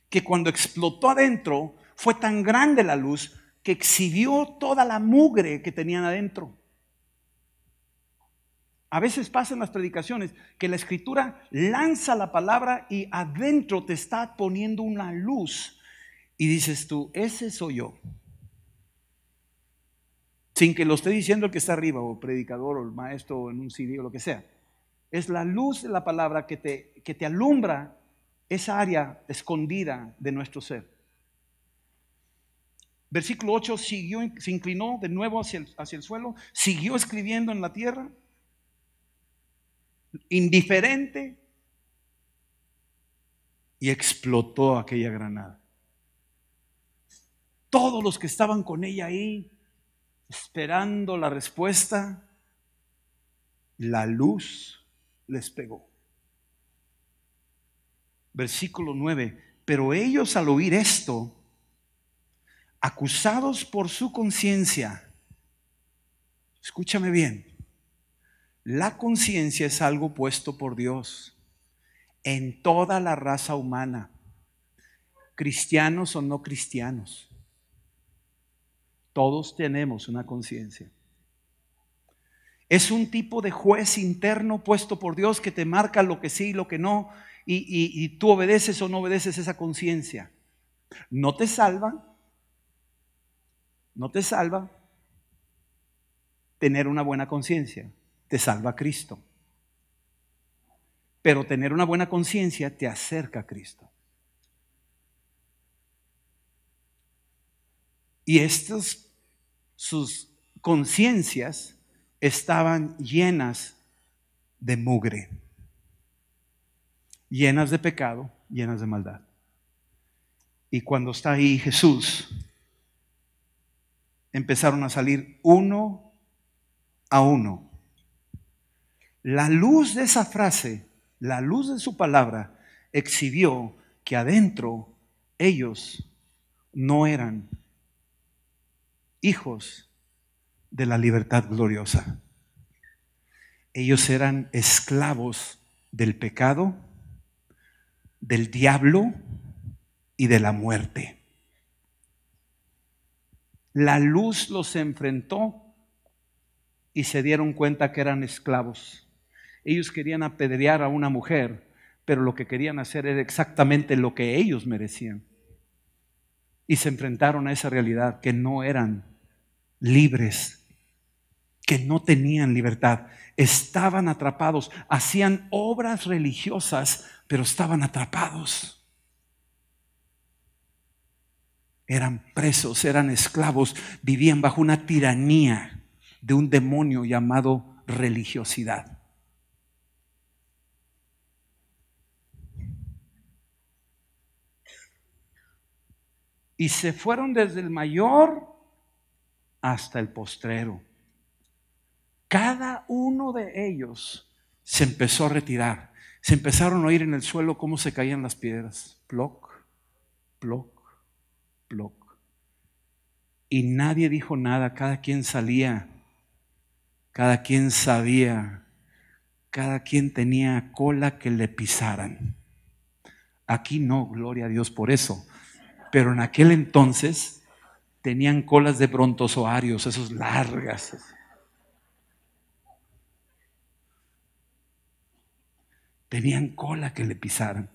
que cuando explotó adentro fue tan grande la luz que exhibió toda la mugre que tenían adentro. A veces pasa en las predicaciones que la Escritura lanza la palabra y adentro te está poniendo una luz y dices tú, ese soy yo. Sin que lo esté diciendo el que está arriba, o predicador, o el maestro, o en un CD, o lo que sea. Es la luz de la palabra que te alumbra esa área escondida de nuestro ser. Versículo 8, se inclinó de nuevo hacia el suelo, siguió escribiendo en la tierra, indiferente, y explotó aquella granada. Todos los que estaban con ella ahí, esperando la respuesta, la luz les pegó. Versículo 9, pero ellos al oír esto, acusados por su conciencia, escúchame bien, la conciencia es algo puesto por Dios en toda la raza humana, cristianos o no cristianos, todos tenemos una conciencia. Es un tipo de juez interno puesto por Dios que te marca lo que sí y lo que no, y tú obedeces o no obedeces esa conciencia. No te salva tener una buena conciencia, te salva Cristo. Pero tener una buena conciencia te acerca a Cristo. Y sus conciencias estaban llenas de mugre, llenas de pecado, llenas de maldad. Y cuando está ahí Jesús, empezaron a salir uno a uno. La luz de esa frase, la luz de su palabra, exhibió que adentro ellos no eran hijos de la libertad gloriosa. Ellos eran esclavos del pecado, del diablo y de la muerte. La luz los enfrentó y se dieron cuenta que eran esclavos. Ellos querían apedrear a una mujer, pero lo que querían hacer era exactamente lo que ellos merecían. Y se enfrentaron a esa realidad, que no eran libres, que no tenían libertad, estaban atrapados, hacían obras religiosas, pero estaban atrapados. Eran presos, eran esclavos, vivían bajo una tiranía de un demonio llamado religiosidad. Y se fueron desde el mayor hasta el postrero. Cada uno de ellos se empezó a retirar. Se empezaron a oír en el suelo cómo se caían las piedras. Ploc, ploc, ploc. Y nadie dijo nada. Cada quien salía. Cada quien sabía. Cada quien tenía cola que le pisaran. Aquí no, gloria a Dios por eso. Pero en aquel entonces tenían colas de brontozoarios, esos largas. Tenían cola que le pisaran.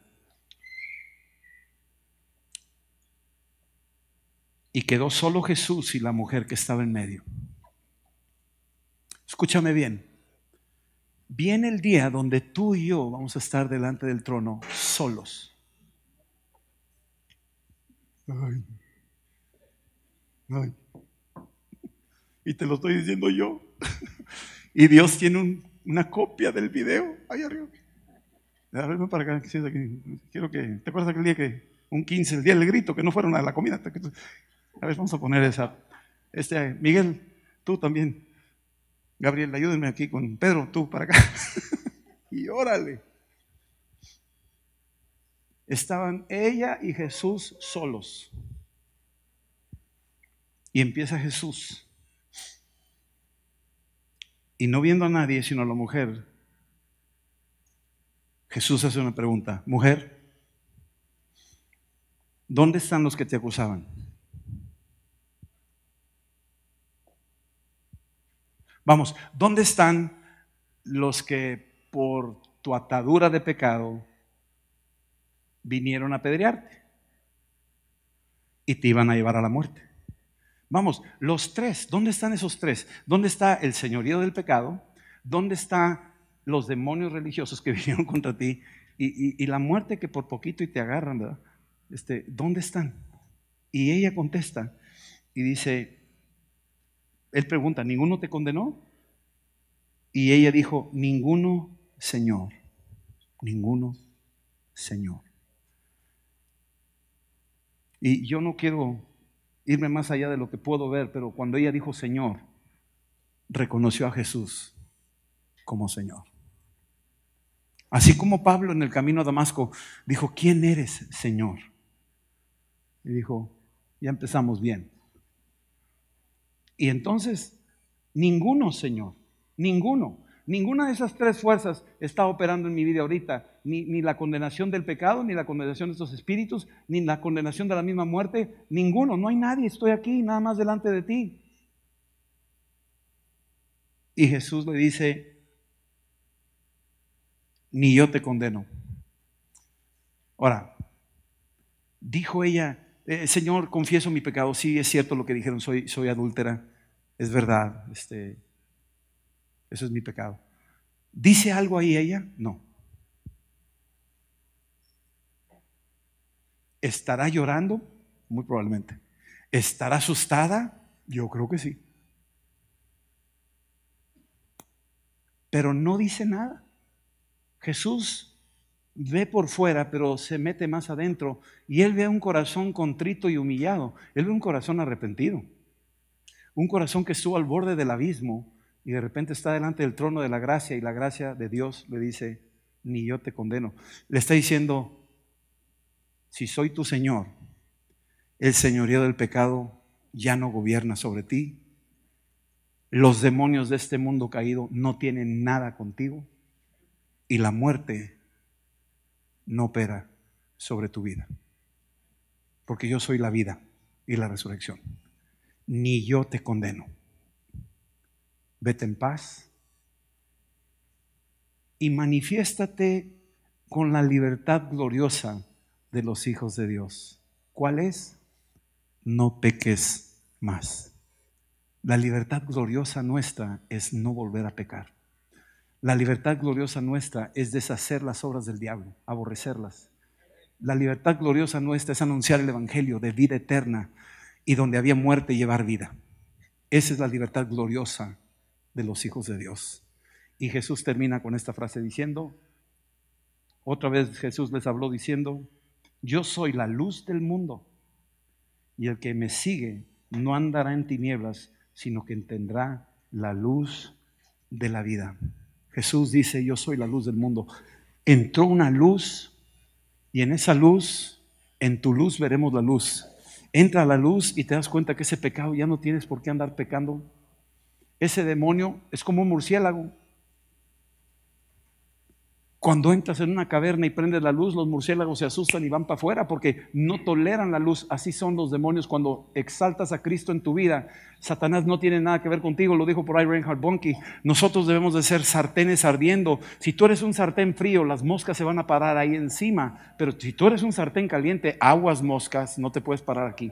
Y quedó solo Jesús y la mujer que estaba en medio. Escúchame bien. Viene el día donde tú y yo vamos a estar delante del trono solos. Ay. Ay. Y te lo estoy diciendo yo. Y Dios tiene una copia del video ahí arriba. A ver, ven para acá. Quiero que, ¿te acuerdas aquel día que un 15, el día del grito, que no fueron a la comida? A ver, vamos a poner esa. Miguel, tú también. Gabriel, ayúdenme aquí con Pedro, tú para acá. Y órale. Estaban ella y Jesús solos. Y empieza Jesús. Y no viendo a nadie, sino a la mujer, Jesús hace una pregunta. Mujer, ¿Dónde están los que te acusaban? Vamos, ¿dónde están los que por tu atadura de pecado vinieron a apedrearte y te iban a llevar a la muerte? Vamos, los tres, ¿dónde están esos tres? ¿Dónde está el señorío del pecado? ¿Dónde están los demonios religiosos que vinieron contra ti? Y la muerte que por poquito y te agarran, ¿verdad? ¿Dónde están? Y ella contesta y dice, él pregunta, ¿ninguno te condenó? Y ella dijo, ninguno, Señor, ninguno, Señor. Y yo no quiero irme más allá de lo que puedo ver, pero cuando ella dijo Señor, reconoció a Jesús como Señor. Así como Pablo en el camino a Damasco dijo, ¿quién eres, Señor? Y dijo, ya empezamos bien. Y entonces, ninguno, Señor, ninguno. Ninguna de esas tres fuerzas está operando en mi vida ahorita. Ni la condenación del pecado, ni la condenación de estos espíritus, ni la condenación de la misma muerte. Ninguno, no hay nadie. Estoy aquí nada más delante de ti. Y Jesús le dice, ni yo te condeno. Ahora, dijo ella, Señor, confieso mi pecado. Sí, es cierto lo que dijeron, soy adúltera. Es verdad, eso es mi pecado. ¿Dice algo ahí ella? No. ¿Estará llorando? Muy probablemente. ¿Estará asustada? Yo creo que sí. Pero no dice nada. Jesús ve por fuera, pero se mete más adentro, y él ve un corazón contrito y humillado. Él ve un corazón arrepentido, un corazón que estuvo al borde del abismo y de repente está delante del trono de la gracia, y la gracia de Dios le dice, ni yo te condeno. Le está diciendo, si soy tu Señor, el señorío del pecado ya no gobierna sobre ti. Los demonios de este mundo caído no tienen nada contigo, y la muerte no opera sobre tu vida, porque yo soy la vida y la resurrección. Ni yo te condeno. Vete en paz y manifiéstate con la libertad gloriosa de los hijos de Dios. ¿Cuál es? No peques más. La libertad gloriosa nuestra es no volver a pecar. La libertad gloriosa nuestra es deshacer las obras del diablo, aborrecerlas. La libertad gloriosa nuestra es anunciar el evangelio de vida eterna, y donde había muerte, llevar vida. Esa es la libertad gloriosa de los hijos de Dios. Y Jesús termina con esta frase diciendo, otra vez Jesús les habló diciendo, yo soy la luz del mundo, y el que me sigue no andará en tinieblas, sino que tendrá la luz de la vida. Jesús dice, yo soy la luz del mundo. Entró una luz, y en esa luz, en tu luz veremos la luz. Entra la luz y te das cuenta que ese pecado ya no tienes por qué andar pecando. Ese demonio es como un murciélago. Cuando entras en una caverna y prendes la luz, los murciélagos se asustan y van para afuera porque no toleran la luz. Así son los demonios cuando exaltas a Cristo en tu vida. Satanás no tiene nada que ver contigo, lo dijo por ahí Reinhard Bonnke. Nosotros debemos de ser sartenes ardiendo. Si tú eres un sartén frío, las moscas se van a parar ahí encima. Pero si tú eres un sartén caliente, aguas moscas, no te puedes parar aquí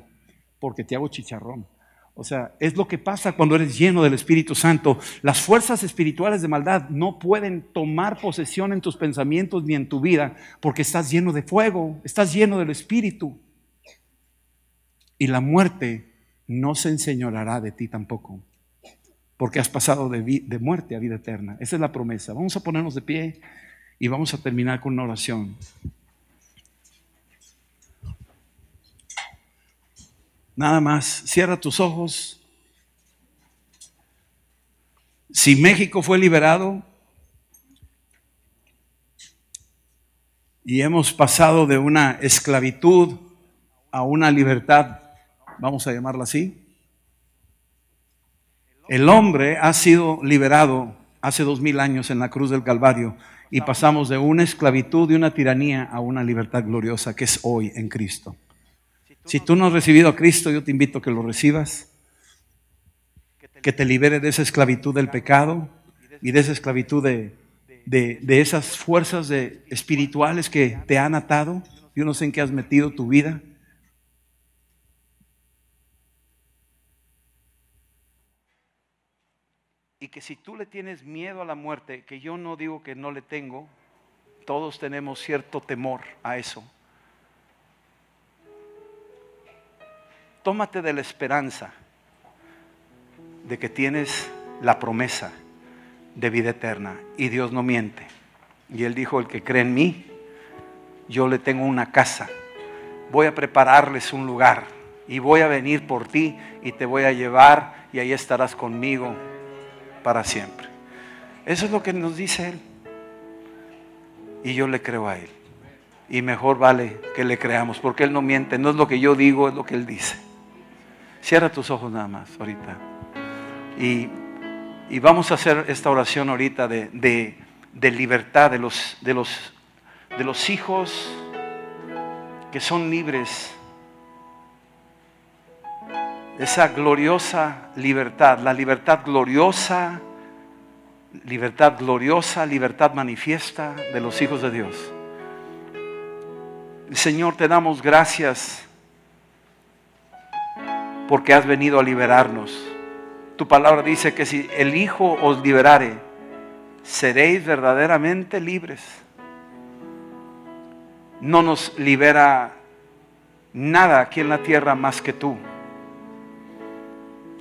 porque te hago chicharrón. O sea, es lo que pasa cuando eres lleno del Espíritu Santo. Las fuerzas espirituales de maldad no pueden tomar posesión en tus pensamientos ni en tu vida, porque estás lleno de fuego, estás lleno del Espíritu. Y la muerte no se enseñoreará de ti tampoco, porque has pasado de muerte a vida eterna. Esa es la promesa. Vamos a ponernos de pie y vamos a terminar con una oración. Nada más, cierra tus ojos. Si México fue liberado y hemos pasado de una esclavitud a una libertad, vamos a llamarla así, el hombre ha sido liberado hace 2000 años en la cruz del Calvario, y pasamos de una esclavitud, de una tiranía, a una libertad gloriosa que es hoy en Cristo. Si tú no has recibido a Cristo, yo te invito a que lo recibas, que te libere de esa esclavitud del pecado y de esa esclavitud de esas fuerzas espirituales que te han atado. Yo no sé en qué has metido tu vida. Y que si tú le tienes miedo a la muerte, que yo no digo que no le tengo, todos tenemos cierto temor a eso. Tómate de la esperanza de que tienes la promesa de vida eterna y Dios no miente. Y Él dijo: el que cree en mí, yo le tengo una casa, voy a prepararles un lugar y voy a venir por ti y te voy a llevar y ahí estarás conmigo para siempre. Eso es lo que nos dice Él y yo le creo a Él, y mejor vale que le creamos porque Él no miente. No es lo que yo digo, es lo que Él dice. Cierra tus ojos nada más ahorita y vamos a hacer esta oración ahorita de libertad de los hijos que son libres. Esa gloriosa libertad, la libertad gloriosa, libertad manifiesta de los hijos de Dios. Señor, te damos gracias porque has venido a liberarnos. Tu palabra dice que si el Hijo os liberare, seréis verdaderamente libres. No nos libera nada aquí en la tierra más que tú.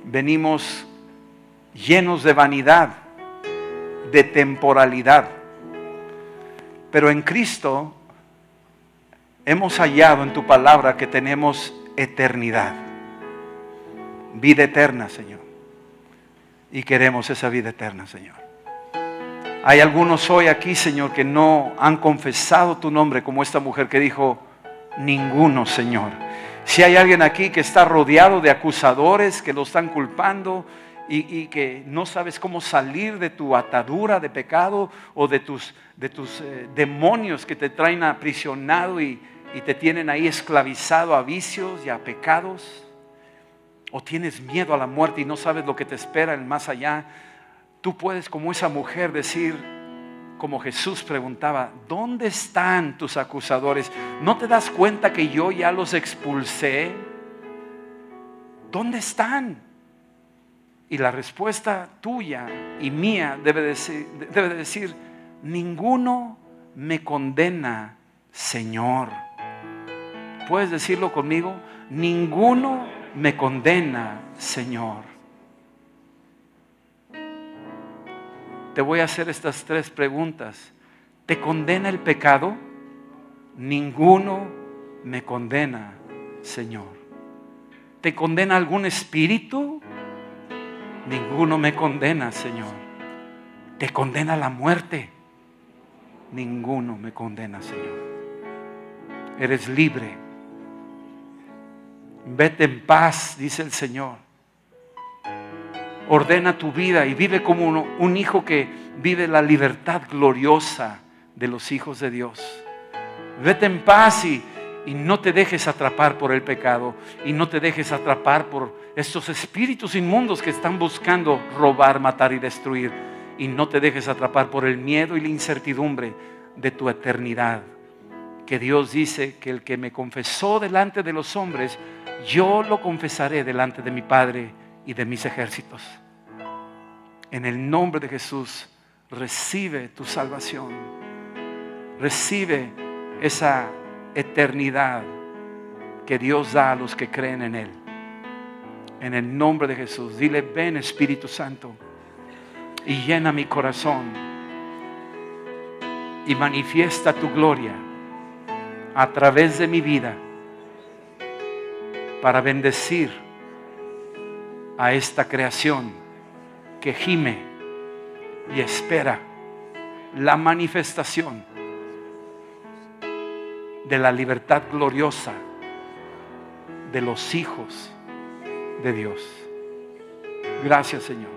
Venimos llenos de vanidad, de temporalidad, pero en Cristo hemos hallado en tu palabra que tenemos eternidad, vida eterna, Señor, y queremos esa vida eterna, Señor. Hay algunos hoy aquí, Señor, que no han confesado tu nombre, como esta mujer que dijo: ninguno, Señor. Si hay alguien aquí que está rodeado de acusadores que lo están culpando y que no sabes cómo salir de tu atadura de pecado o de tus demonios que te traen aprisionado y te tienen ahí esclavizado a vicios y a pecados, o tienes miedo a la muerte y no sabes lo que te espera en el más allá, tú puedes, como esa mujer, decir, como Jesús preguntaba: ¿dónde están tus acusadores? ¿No te das cuenta que yo ya los expulsé? ¿Dónde están? Y la respuesta tuya y mía debe decir: ninguno me condena, Señor. ¿Puedes decirlo conmigo? Ninguno me condena, Señor. Te voy a hacer estas 3 preguntas. ¿Te condena el pecado? Ninguno me condena, Señor. ¿Te condena algún espíritu? Ninguno me condena, Señor. ¿Te condena la muerte? Ninguno me condena, Señor. Eres libre. Vete en paz, dice el Señor. Ordena tu vida y vive como un hijo que vive la libertad gloriosa de los hijos de Dios. Vete en paz y no te dejes atrapar por el pecado y no te dejes atrapar por estos espíritus inmundos que están buscando robar, matar y destruir, y no te dejes atrapar por el miedo y la incertidumbre de tu eternidad, que Dios dice que el que me confesó delante de los hombres, yo lo confesaré delante de mi Padre y de mis ejércitos. En el nombre de Jesús, recibe tu salvación, recibe esa eternidad que Dios da a los que creen en Él. En el nombre de Jesús, dile: ven, Espíritu Santo, y llena mi corazón y manifiesta tu gloria a través de mi vida para bendecir a esta creación que gime y espera la manifestación de la libertad gloriosa de los hijos de Dios. Gracias, Señor,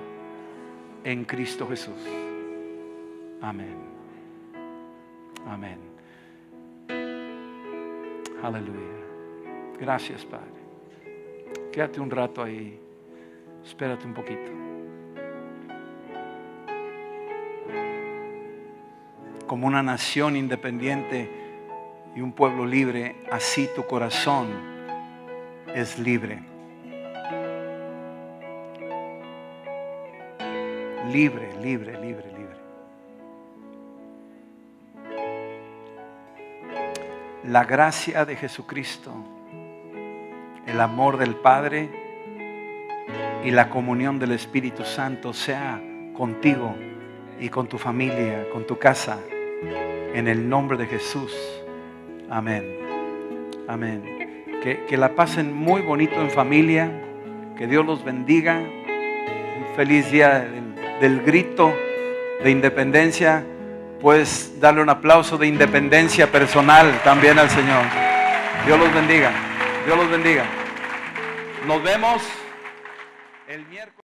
en Cristo Jesús. Amén. Amén. Aleluya. Gracias, Padre. Quédate un rato ahí. Espérate un poquito. Como una nación independiente y un pueblo libre, así tu corazón es libre. Libre, libre, libre, libre. La gracia de Jesucristo, el amor del Padre y la comunión del Espíritu Santo sea contigo y con tu familia, con tu casa, en el nombre de Jesús. Amén. Amén. Que la pasen muy bonito en familia. Que Dios los bendiga. Un feliz día del grito de independencia. Puedes darle un aplauso de independencia personal también al Señor. Dios los bendiga. Dios los bendiga. Nos vemos el miércoles.